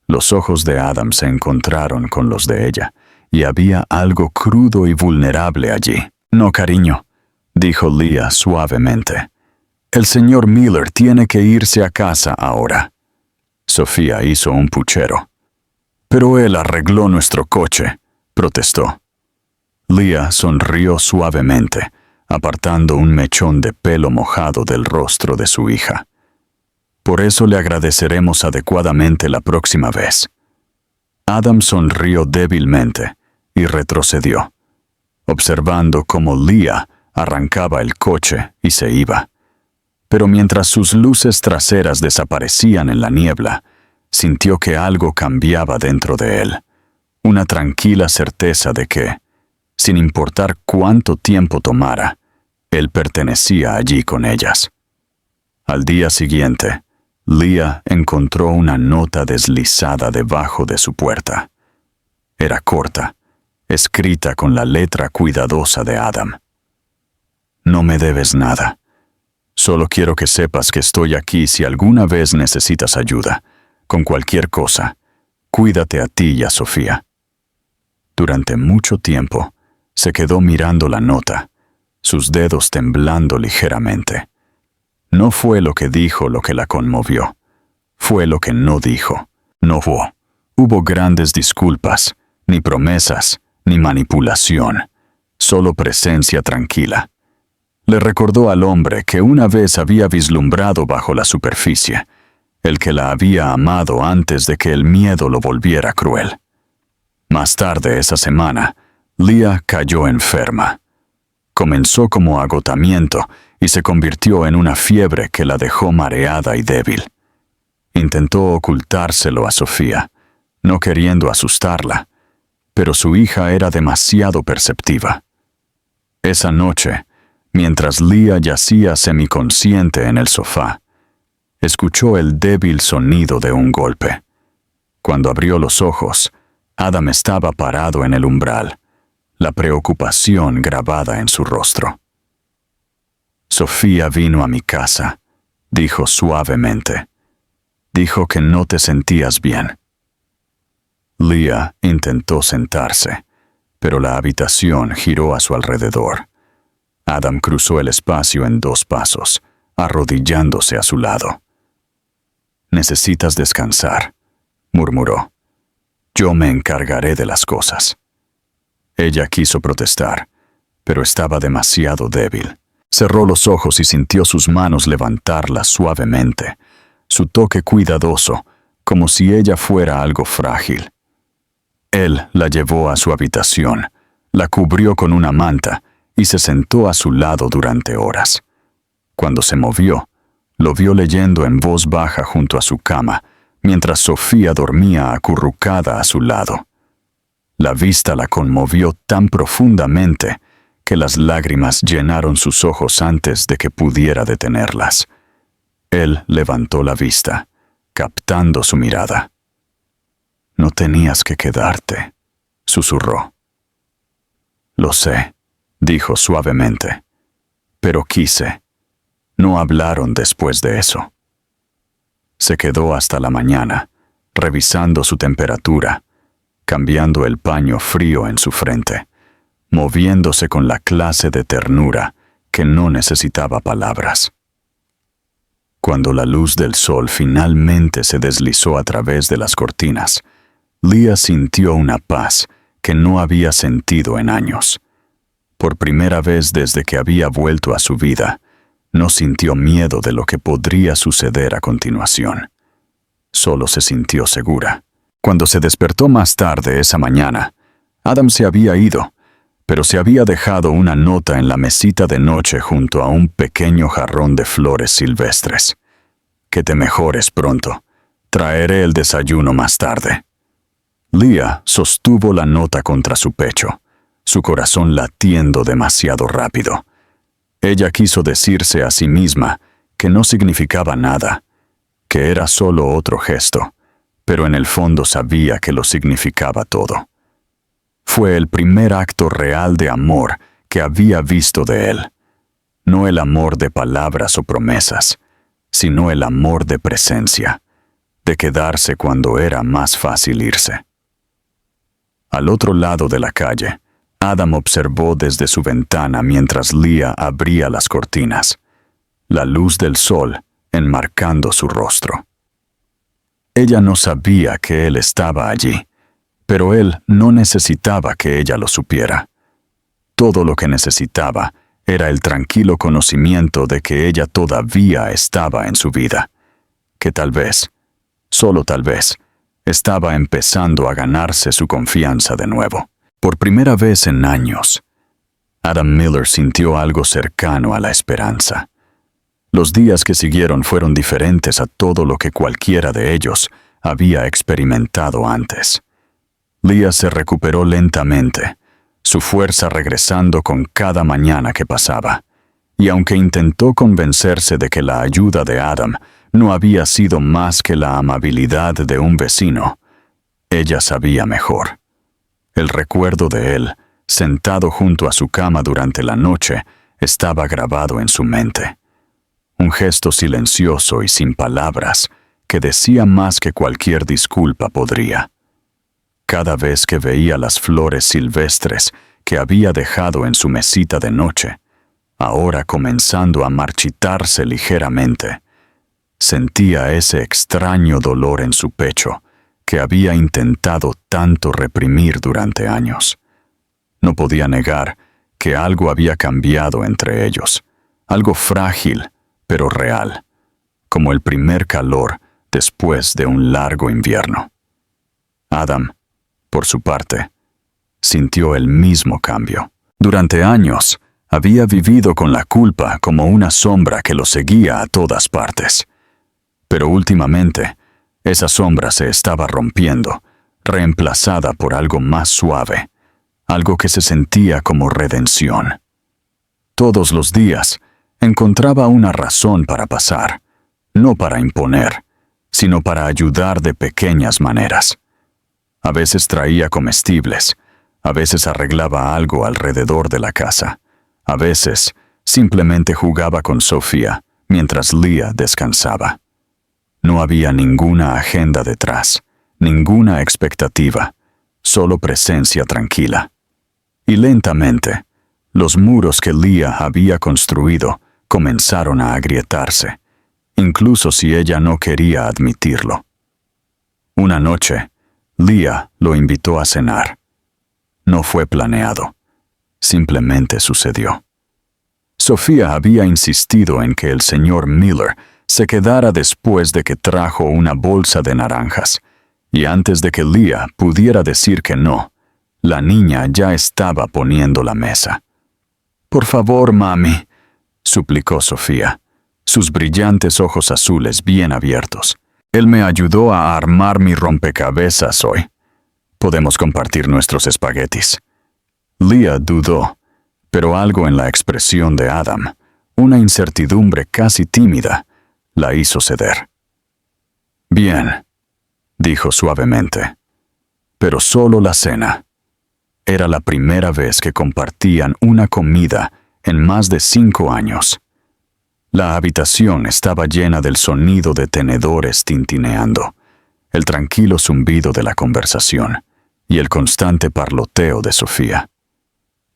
Los ojos de Adam se encontraron con los de ella, y había algo crudo y vulnerable allí. «No, cariño», dijo Leah suavemente. «El señor Miller tiene que irse a casa ahora». Sofía hizo un puchero. «Pero él arregló nuestro coche», protestó. Leah sonrió suavemente, apartando un mechón de pelo mojado del rostro de su hija. Por eso le agradeceremos adecuadamente la próxima vez. Adam sonrió débilmente y retrocedió, observando cómo Leah arrancaba el coche y se iba. Pero mientras sus luces traseras desaparecían en la niebla, sintió que algo cambiaba dentro de él, una tranquila certeza de que, sin importar cuánto tiempo tomara, él pertenecía allí con ellas. Al día siguiente, Leah encontró una nota deslizada debajo de su puerta. Era corta, escrita con la letra cuidadosa de Adam. No me debes nada. Solo quiero que sepas que estoy aquí si alguna vez necesitas ayuda, con cualquier cosa. Cuídate a ti y a Sofía. Durante mucho tiempo, se quedó mirando la nota, sus dedos temblando ligeramente. No fue lo que dijo lo que la conmovió. Fue lo que no dijo. No hubo grandes disculpas, ni promesas, ni manipulación. Solo presencia tranquila. Le recordó al hombre que una vez había vislumbrado bajo la superficie, el que la había amado antes de que el miedo lo volviera cruel. Más tarde esa semana, Leah cayó enferma. Comenzó como agotamiento y se convirtió en una fiebre que la dejó mareada y débil. Intentó ocultárselo a Sofía, no queriendo asustarla, pero su hija era demasiado perceptiva. Esa noche, mientras Leah yacía semiconsciente en el sofá, escuchó el débil sonido de un golpe. Cuando abrió los ojos, Adam estaba parado en el umbral, la preocupación grabada en su rostro. Sofía vino a mi casa, dijo suavemente. Dijo que no te sentías bien. Leah intentó sentarse, pero la habitación giró a su alrededor. Adam cruzó el espacio en 2 pasos, arrodillándose a su lado. Necesitas descansar, murmuró. Yo me encargaré de las cosas. Ella quiso protestar, pero estaba demasiado débil. Cerró los ojos y sintió sus manos levantarla suavemente, su toque cuidadoso, como si ella fuera algo frágil. Él la llevó a su habitación, la cubrió con una manta y se sentó a su lado durante horas. Cuando se movió, lo vio leyendo en voz baja junto a su cama, mientras Sofía dormía acurrucada a su lado. La vista la conmovió tan profundamente que las lágrimas llenaron sus ojos antes de que pudiera detenerlas. Él levantó la vista, captando su mirada. No tenías que quedarte, susurró. Lo sé, dijo suavemente, pero quise. No hablaron después de eso. Se quedó hasta la mañana, revisando su temperatura, cambiando el paño frío en su frente, moviéndose con la clase de ternura que no necesitaba palabras. Cuando la luz del sol finalmente se deslizó a través de las cortinas, Leah sintió una paz que no había sentido en años. Por primera vez desde que había vuelto a su vida, no sintió miedo de lo que podría suceder a continuación. Solo se sintió segura. Cuando se despertó más tarde esa mañana, Adam se había ido, pero se había dejado una nota en la mesita de noche junto a un pequeño jarrón de flores silvestres. Que te mejores pronto. Traeré el desayuno más tarde. Leah sostuvo la nota contra su pecho, su corazón latiendo demasiado rápido. Ella quiso decirse a sí misma que no significaba nada, que era solo otro gesto, pero en el fondo sabía que lo significaba todo. Fue el primer acto real de amor que había visto de él. No el amor de palabras o promesas, sino el amor de presencia, de quedarse cuando era más fácil irse. Al otro lado de la calle, Adam observó desde su ventana mientras Leah abría las cortinas, la luz del sol enmarcando su rostro. Ella no sabía que él estaba allí, pero él no necesitaba que ella lo supiera. Todo lo que necesitaba era el tranquilo conocimiento de que ella todavía estaba en su vida, que tal vez, solo tal vez, estaba empezando a ganarse su confianza de nuevo. Por primera vez en años, Adam Miller sintió algo cercano a la esperanza. Los días que siguieron fueron diferentes a todo lo que cualquiera de ellos había experimentado antes. Leah se recuperó lentamente, su fuerza regresando con cada mañana que pasaba, y aunque intentó convencerse de que la ayuda de Adam no había sido más que la amabilidad de un vecino, ella sabía mejor. El recuerdo de él, sentado junto a su cama durante la noche, estaba grabado en su mente. Un gesto silencioso y sin palabras que decía más que cualquier disculpa podría. Cada vez que veía las flores silvestres que había dejado en su mesita de noche, ahora comenzando a marchitarse ligeramente, sentía ese extraño dolor en su pecho que había intentado tanto reprimir durante años. No podía negar que algo había cambiado entre ellos, algo frágil pero real, como el primer calor después de un largo invierno. Adam, por su parte, sintió el mismo cambio. Durante años, había vivido con la culpa como una sombra que lo seguía a todas partes. Pero últimamente, esa sombra se estaba rompiendo, reemplazada por algo más suave, algo que se sentía como redención. Todos los días, encontraba una razón para pasar, no para imponer, sino para ayudar de pequeñas maneras. A veces traía comestibles, a veces arreglaba algo alrededor de la casa, a veces simplemente jugaba con Sofía mientras Leah descansaba. No había ninguna agenda detrás, ninguna expectativa, solo presencia tranquila. Y lentamente, los muros que Leah había construido comenzaron a agrietarse, incluso si ella no quería admitirlo. Una noche, Leah lo invitó a cenar. No fue planeado, simplemente sucedió. Sofía había insistido en que el señor Miller se quedara después de que trajo una bolsa de naranjas, y antes de que Leah pudiera decir que no, la niña ya estaba poniendo la mesa. «Por favor, mami», suplicó Sofía, sus brillantes ojos azules bien abiertos. «Él me ayudó a armar mi rompecabezas hoy. Podemos compartir nuestros espaguetis». Leah dudó, pero algo en la expresión de Adam, una incertidumbre casi tímida, la hizo ceder. «Bien», dijo suavemente, «pero solo la cena». Era la primera vez que compartían una comida en más de 5 años. La habitación estaba llena del sonido de tenedores tintineando, el tranquilo zumbido de la conversación y el constante parloteo de Sofía.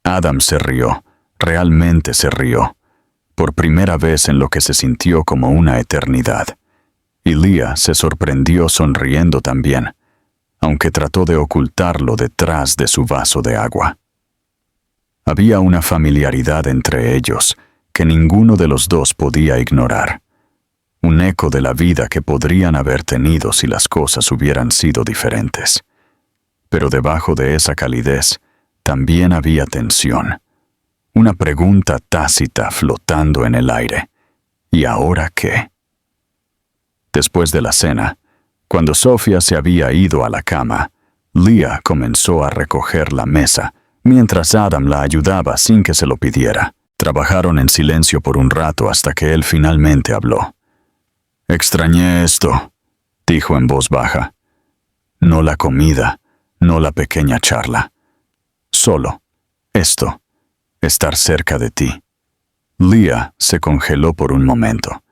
Adam se rió, realmente se rió, por primera vez en lo que se sintió como una eternidad, y Leah se sorprendió sonriendo también, aunque trató de ocultarlo detrás de su vaso de agua. Había una familiaridad entre ellos que ninguno de los dos podía ignorar, un eco de la vida que podrían haber tenido si las cosas hubieran sido diferentes. Pero debajo de esa calidez también había tensión, una pregunta tácita flotando en el aire. ¿Y ahora qué? Después de la cena, cuando Sofía se había ido a la cama, Leah comenzó a recoger la mesa, mientras Adam la ayudaba sin que se lo pidiera. Trabajaron en silencio por un rato hasta que él finalmente habló. «Extrañé esto», dijo en voz baja. «No la comida, no la pequeña charla. Solo esto, estar cerca de ti». Leah se congeló por un momento,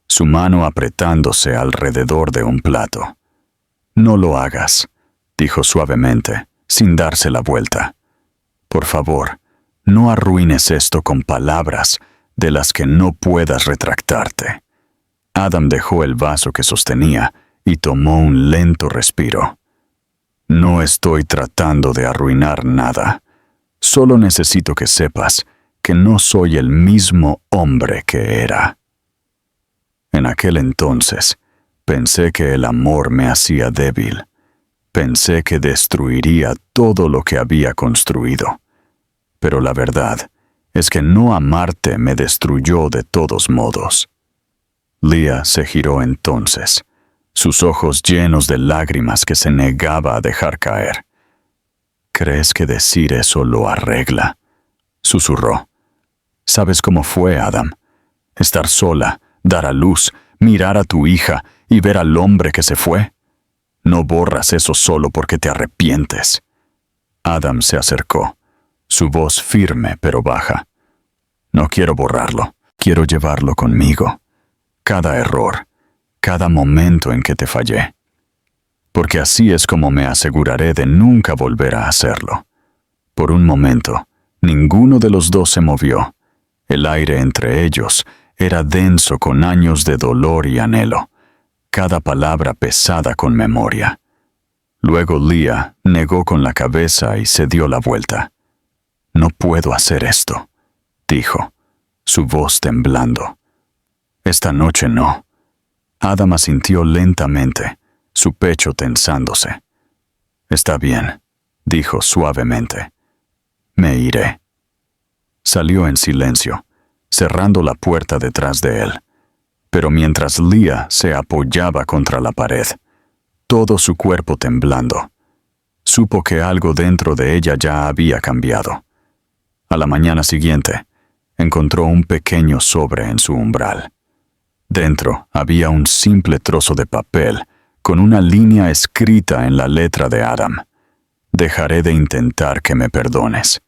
su mano apretándose alrededor de un plato. «No lo hagas», dijo suavemente, sin darse la vuelta. «Por favor, no arruines esto con palabras de las que no puedas retractarte». Adam dejó el vaso que sostenía y tomó un lento respiro. «No estoy tratando de arruinar nada. Solo necesito que sepas que no soy el mismo hombre que era». En aquel entonces, Pensé que el amor me hacía débil. Pensé que destruiría todo lo que había construido. Pero la verdad es que no amarte me destruyó de todos modos. Leah se giró entonces, sus ojos llenos de lágrimas que se negaba a dejar caer. ¿Crees que decir eso lo arregla?, susurró. ¿Sabes cómo fue, Adam? Estar sola, dar a luz, mirar a tu hija y ver al hombre que se fue. No borras eso solo porque te arrepientes. Adam se acercó, su voz firme pero baja. No quiero borrarlo, quiero llevarlo conmigo. Cada error, cada momento en que te fallé. Porque así es como me aseguraré de nunca volver a hacerlo. Por un momento, ninguno de los dos se movió. El aire entre ellos era denso con años de dolor y anhelo, cada palabra pesada con memoria. Luego Leah negó con la cabeza y se dio la vuelta. No puedo hacer esto, dijo, su voz temblando. Esta noche no. Adam asintió lentamente, su pecho tensándose. Está bien, dijo suavemente. Me iré. Salió en silencio, cerrando la puerta detrás de él. Pero mientras Leah se apoyaba contra la pared, todo su cuerpo temblando, supo que algo dentro de ella ya había cambiado. A la mañana siguiente, encontró un pequeño sobre en su umbral. Dentro había un simple trozo de papel con una línea escrita en la letra de Adam. Dejaré de intentar que me perdones.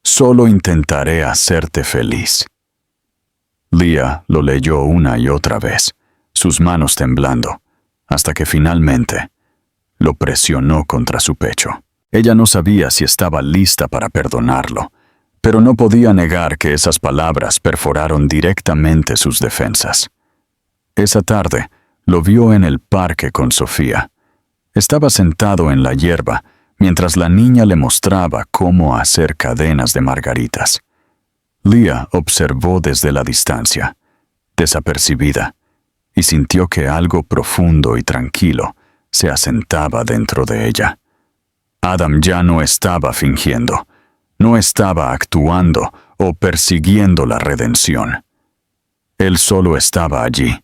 Solo intentaré hacerte feliz. Leah lo leyó una y otra vez, sus manos temblando, hasta que finalmente lo presionó contra su pecho. Ella no sabía si estaba lista para perdonarlo, pero no podía negar que esas palabras perforaron directamente sus defensas. Esa tarde lo vio en el parque con Sofía. Estaba sentado en la hierba mientras la niña le mostraba cómo hacer cadenas de margaritas. Leah observó desde la distancia, desapercibida, y sintió que algo profundo y tranquilo se asentaba dentro de ella. Adam ya no estaba fingiendo, no estaba actuando o persiguiendo la redención. Él solo estaba allí,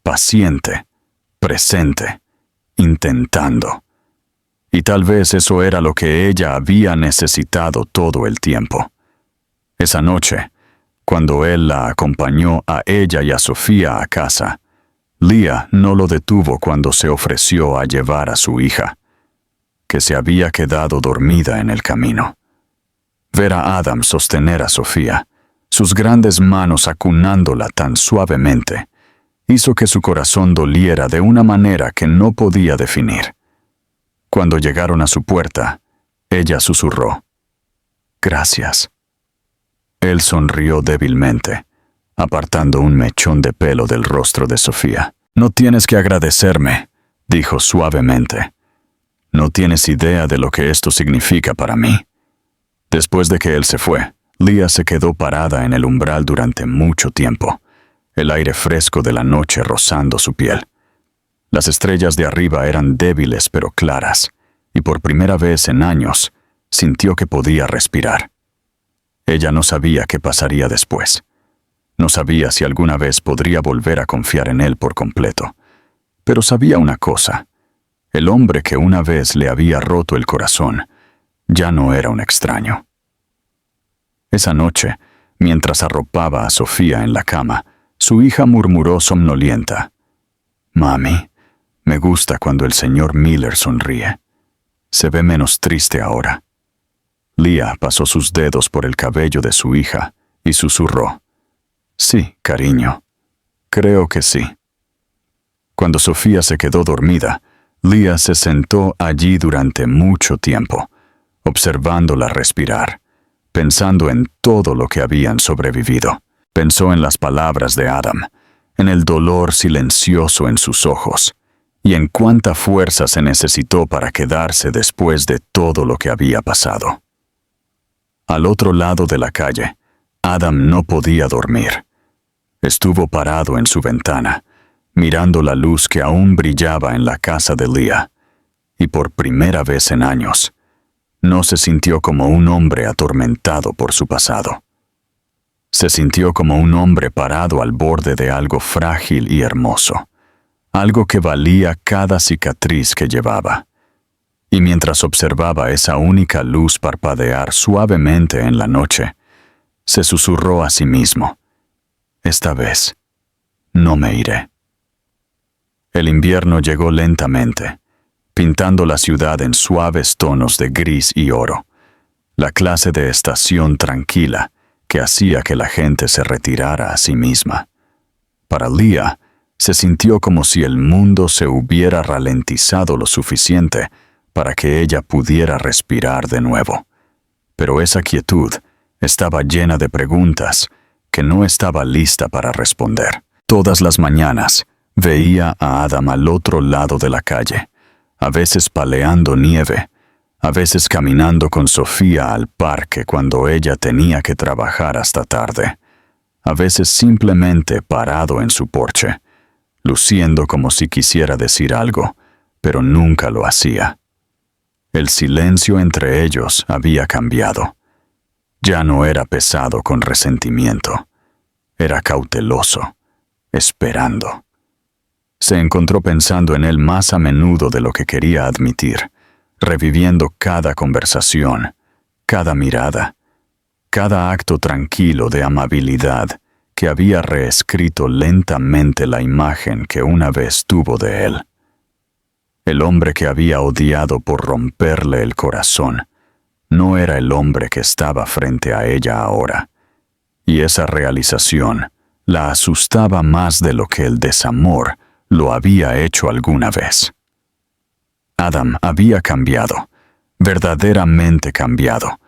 paciente, presente, intentando. Y tal vez eso era lo que ella había necesitado todo el tiempo. Esa noche, cuando él la acompañó a ella y a Sofía a casa, Leah no lo detuvo cuando se ofreció a llevar a su hija, que se había quedado dormida en el camino. Ver a Adam sostener a Sofía, sus grandes manos acunándola tan suavemente, hizo que su corazón doliera de una manera que no podía definir. Cuando llegaron a su puerta, ella susurró: «Gracias». Él sonrió débilmente, apartando un mechón de pelo del rostro de Sofía. «No tienes que agradecerme», dijo suavemente. «No tienes idea de lo que esto significa para mí». Después de que él se fue, Leah se quedó parada en el umbral durante mucho tiempo, el aire fresco de la noche rozando su piel. Las estrellas de arriba eran débiles pero claras, y por primera vez en años sintió que podía respirar. Ella no sabía qué pasaría después. No sabía si alguna vez podría volver a confiar en él por completo. Pero sabía una cosa: el hombre que una vez le había roto el corazón ya no era un extraño. Esa noche, mientras arropaba a Sofía en la cama, su hija murmuró somnolienta: «Mami, me gusta cuando el señor Miller sonríe. Se ve menos triste ahora». Leah pasó sus dedos por el cabello de su hija y susurró: «Sí, cariño, creo que sí». Cuando Sofía se quedó dormida, Leah se sentó allí durante mucho tiempo, observándola respirar, pensando en todo lo que habían sobrevivido. Pensó en las palabras de Adam, en el dolor silencioso en sus ojos, y en cuánta fuerza se necesitó para quedarse después de todo lo que había pasado. Al otro lado de la calle, Adam no podía dormir. Estuvo parado en su ventana, mirando la luz que aún brillaba en la casa de Leah, y por primera vez en años, no se sintió como un hombre atormentado por su pasado. Se sintió como un hombre parado al borde de algo frágil y hermoso, algo que valía cada cicatriz que llevaba. Y mientras observaba esa única luz parpadear suavemente en la noche, se susurró a sí mismo: esta vez, no me iré. El invierno llegó lentamente, pintando la ciudad en suaves tonos de gris y oro, la clase de estación tranquila que hacía que la gente se retirara a sí misma. Para Leah, se sintió como si el mundo se hubiera ralentizado lo suficiente para que ella pudiera respirar de nuevo. Pero esa quietud estaba llena de preguntas que no estaba lista para responder. Todas las mañanas veía a Adam al otro lado de la calle, a veces paleando nieve, a veces caminando con Sofía al parque cuando ella tenía que trabajar hasta tarde, a veces simplemente parado en su porche, luciendo como si quisiera decir algo, pero nunca lo hacía. El silencio entre ellos había cambiado. Ya no era pesado con resentimiento, era cauteloso, esperando. Se encontró pensando en él más a menudo de lo que quería admitir, reviviendo cada conversación, cada mirada, cada acto tranquilo de amabilidad que había reescrito lentamente la imagen que una vez tuvo de él. El hombre que había odiado por romperle el corazón no era el hombre que estaba frente a ella ahora, y esa realización la asustaba más de lo que el desamor lo había hecho alguna vez. Adam había cambiado, verdaderamente cambiado,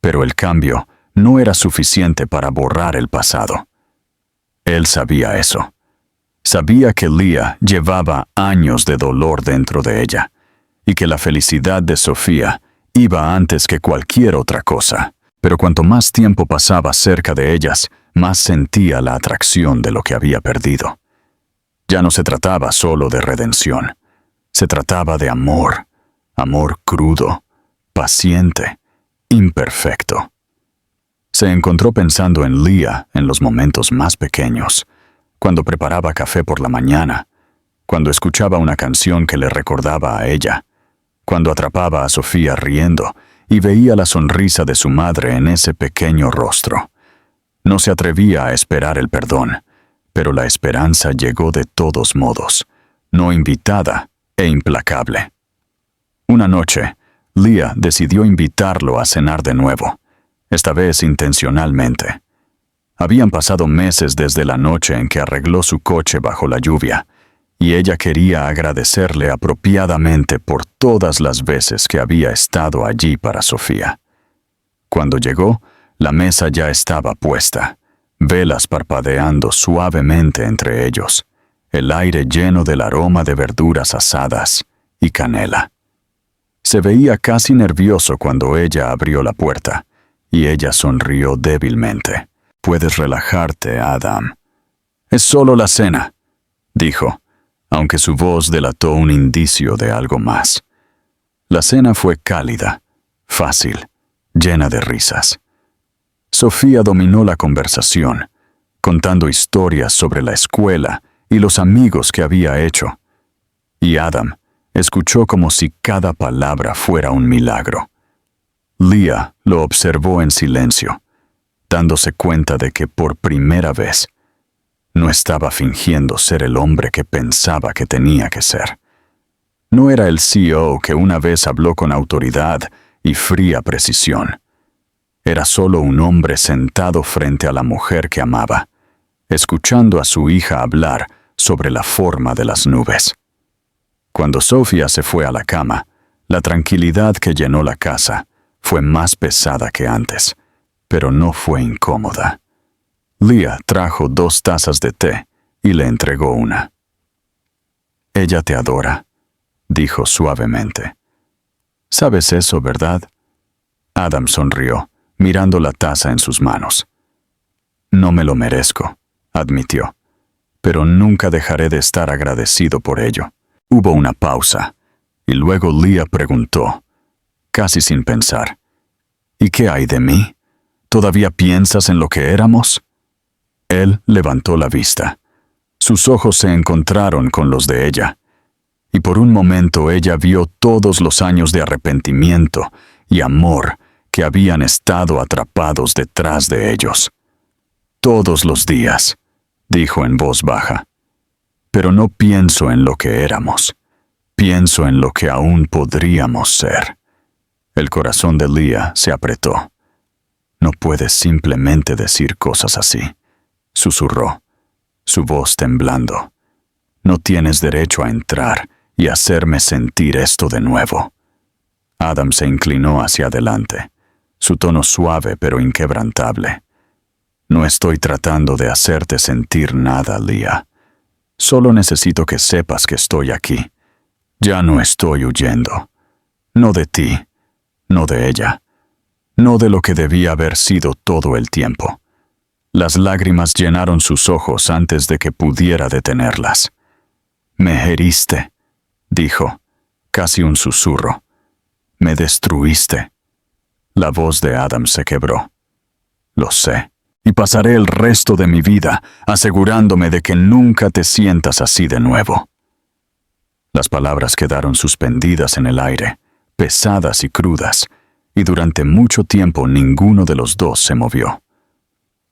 pero el cambio no era suficiente para borrar el pasado. Él sabía eso. Sabía que Leah llevaba años de dolor dentro de ella, y que la felicidad de Sofía iba antes que cualquier otra cosa. Pero cuanto más tiempo pasaba cerca de ellas, más sentía la atracción de lo que había perdido. Ya no se trataba solo de redención. Se trataba de amor, amor crudo, paciente, imperfecto. Se encontró pensando en Leah en los momentos más pequeños, cuando preparaba café por la mañana, cuando escuchaba una canción que le recordaba a ella, cuando atrapaba a Sofía riendo y veía la sonrisa de su madre en ese pequeño rostro. No se atrevía a esperar el perdón, pero la esperanza llegó de todos modos, no invitada e implacable. Una noche, Leah decidió invitarlo a cenar de nuevo, esta vez intencionalmente. Habían pasado meses desde la noche en que arregló su coche bajo la lluvia, y ella quería agradecerle apropiadamente por todas las veces que había estado allí para Sofía. Cuando llegó, la mesa ya estaba puesta, velas parpadeando suavemente entre ellos, el aire lleno del aroma de verduras asadas y canela. Se veía casi nervioso cuando ella abrió la puerta, y ella sonrió débilmente. «Puedes relajarte, Adam. Es solo la cena», dijo, aunque su voz delató un indicio de algo más. La cena fue cálida, fácil, llena de risas. Sofía dominó la conversación, contando historias sobre la escuela y los amigos que había hecho. Y Adam escuchó como si cada palabra fuera un milagro. Leah lo observó en silencio, dándose cuenta de que por primera vez no estaba fingiendo ser el hombre que pensaba que tenía que ser. No era el CEO que una vez habló con autoridad y fría precisión. Era solo un hombre sentado frente a la mujer que amaba, escuchando a su hija hablar sobre la forma de las nubes. Cuando Sofía se fue a la cama, la tranquilidad que llenó la casa fue más pesada que antes, pero no fue incómoda. Leah trajo 2 tazas de té y le entregó una. «Ella te adora», dijo suavemente. «Sabes eso, ¿verdad?» Adam sonrió, mirando la taza en sus manos. «No me lo merezco», admitió, pero nunca dejaré de estar agradecido por ello. Hubo una pausa, y luego Lea preguntó, casi sin pensar, ¿y qué hay de mí? ¿Todavía piensas en lo que éramos? Él levantó la vista. Sus ojos se encontraron con los de ella, y por un momento ella vio todos los años de arrepentimiento y amor que habían estado atrapados detrás de ellos. Todos los días, dijo en voz baja, pero no pienso en lo que éramos, pienso en lo que aún podríamos ser. El corazón de Lea se apretó. No puedes simplemente decir cosas así, susurró, su voz temblando. No tienes derecho a entrar y hacerme sentir esto de nuevo. Adam se inclinó hacia adelante, su tono suave pero inquebrantable. No estoy tratando de hacerte sentir nada, Lea. Solo necesito que sepas que estoy aquí. Ya no estoy huyendo. No de ti, no de ella, no de lo que debía haber sido todo el tiempo. Las lágrimas llenaron sus ojos antes de que pudiera detenerlas. Me heriste, dijo, casi un susurro. Me destruiste. La voz de Adam se quebró. Lo sé, y pasaré el resto de mi vida asegurándome de que nunca te sientas así de nuevo. Las palabras quedaron suspendidas en el aire, pesadas y crudas, y durante mucho tiempo ninguno de los dos se movió.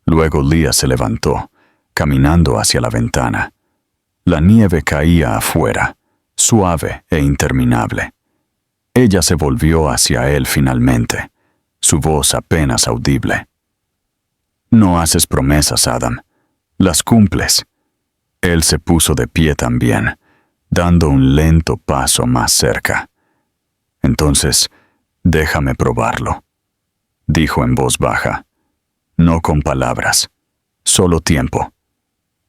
Luego Lea se levantó, caminando hacia la ventana. La nieve caía afuera, suave e interminable. Ella se volvió hacia él finalmente, su voz apenas audible. No haces promesas, Adam. Las cumples. Él se puso de pie también, dando un lento paso más cerca. Entonces, déjame probarlo, dijo en voz baja. No con palabras, solo tiempo.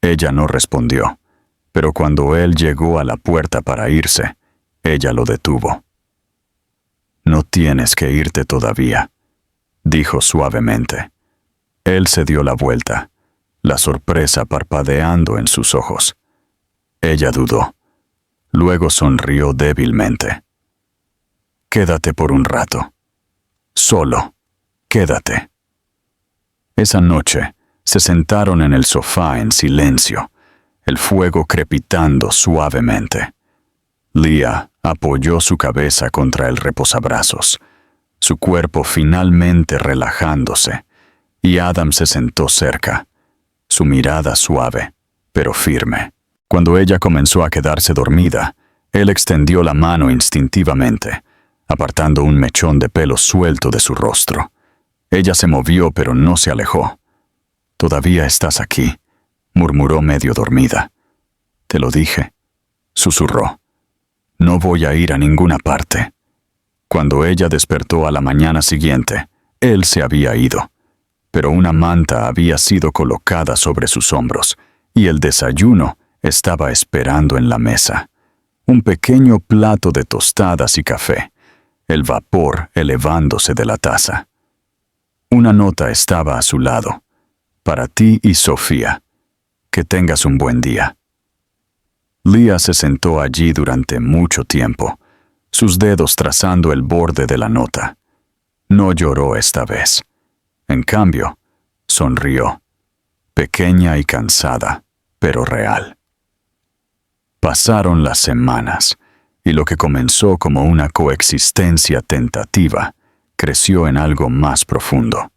Ella no respondió, pero cuando él llegó a la puerta para irse, ella lo detuvo. No tienes que irte todavía, dijo suavemente. Él se dio la vuelta, la sorpresa parpadeando en sus ojos. Ella dudó. Luego sonrió débilmente. Quédate por un rato. Solo, quédate. Esa noche se sentaron en el sofá en silencio, el fuego crepitando suavemente. Lea apoyó su cabeza contra el reposabrazos, su cuerpo finalmente relajándose, y Adam se sentó cerca, su mirada suave, pero firme. Cuando ella comenzó a quedarse dormida, él extendió la mano instintivamente, apartando un mechón de pelo suelto de su rostro. Ella se movió pero no se alejó. «Todavía estás aquí», murmuró medio dormida. «Te lo dije», susurró. «No voy a ir a ninguna parte». Cuando ella despertó a la mañana siguiente, él se había ido, pero una manta había sido colocada sobre sus hombros y el desayuno estaba esperando en la mesa. Un pequeño plato de tostadas y café, el vapor elevándose de la taza. Una nota estaba a su lado. «Para ti y Sofía. Que tengas un buen día». Lea se sentó allí durante mucho tiempo, sus dedos trazando el borde de la nota. No lloró esta vez. En cambio, sonrió, pequeña y cansada, pero real. Pasaron las semanas, y lo que comenzó como una coexistencia tentativa creció en algo más profundo.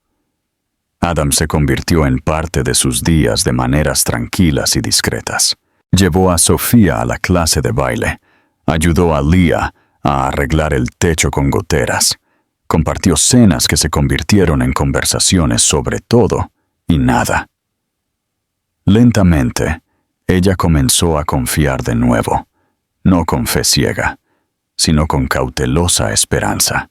Adam se convirtió en parte de sus días de maneras tranquilas y discretas. Llevó a Sofía a la clase de baile, ayudó a Lea a arreglar el techo con goteras, compartió cenas que se convirtieron en conversaciones sobre todo y nada. Lentamente, ella comenzó a confiar de nuevo, no con fe ciega, sino con cautelosa esperanza.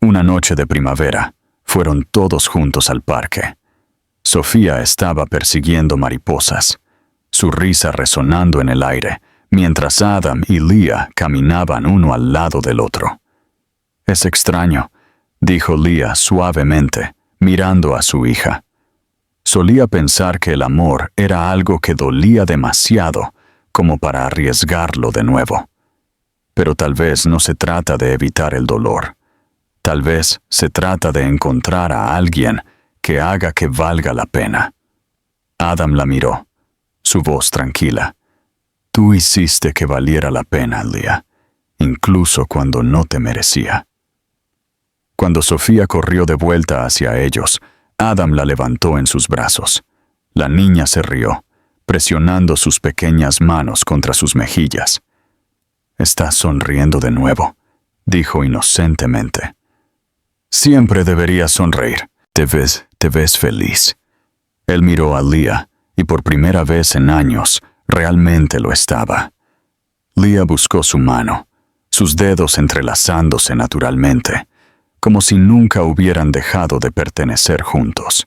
Una noche de primavera, fueron todos juntos al parque. Sofía estaba persiguiendo mariposas, su risa resonando en el aire, mientras Adam y Lea caminaban uno al lado del otro. «Es extraño», dijo Lea suavemente, mirando a su hija. Solía pensar que el amor era algo que dolía demasiado como para arriesgarlo de nuevo. Pero tal vez no se trata de evitar el dolor. Tal vez se trata de encontrar a alguien que haga que valga la pena. Adam la miró, su voz tranquila. Tú hiciste que valiera la pena, Leah, incluso cuando no te merecía. Cuando Sofía corrió de vuelta hacia ellos, Adam la levantó en sus brazos. La niña se rió, presionando sus pequeñas manos contra sus mejillas. «Estás sonriendo de nuevo», dijo inocentemente. «Siempre deberías sonreír. Te ves feliz». Él miró a Leah, y por primera vez en años, realmente lo estaba. Leah buscó su mano, sus dedos entrelazándose naturalmente, como si nunca hubieran dejado de pertenecer juntos.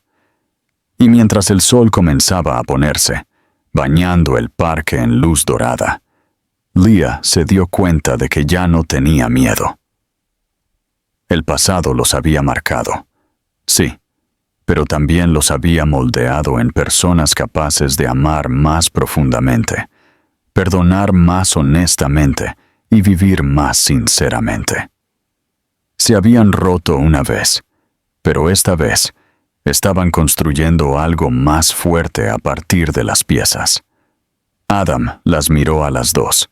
Y mientras el sol comenzaba a ponerse, bañando el parque en luz dorada, Leah se dio cuenta de que ya no tenía miedo. El pasado los había marcado, sí, pero también los había moldeado en personas capaces de amar más profundamente, perdonar más honestamente y vivir más sinceramente. Se habían roto una vez, pero esta vez estaban construyendo algo más fuerte a partir de las piezas. Adam las miró a las dos,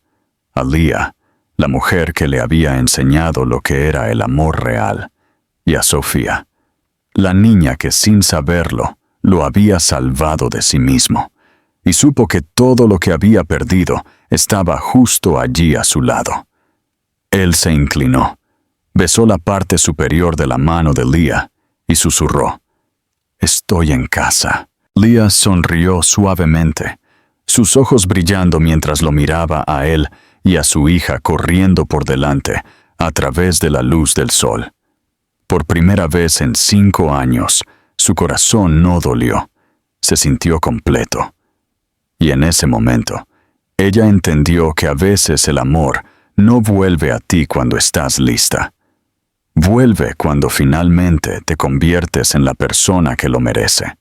a Leah, la mujer que le había enseñado lo que era el amor real, y a Sofía, la niña que sin saberlo lo había salvado de sí mismo, y supo que todo lo que había perdido estaba justo allí a su lado. Él se inclinó, besó la parte superior de la mano de Leah y susurró, «Estoy en casa». Leah sonrió suavemente, sus ojos brillando mientras lo miraba a él y a su hija corriendo por delante a través de la luz del sol. Por primera vez en 5 años, su corazón no dolió, se sintió completo. Y en ese momento, ella entendió que a veces el amor no vuelve a ti cuando estás lista. Vuelve cuando finalmente te conviertes en la persona que lo merece.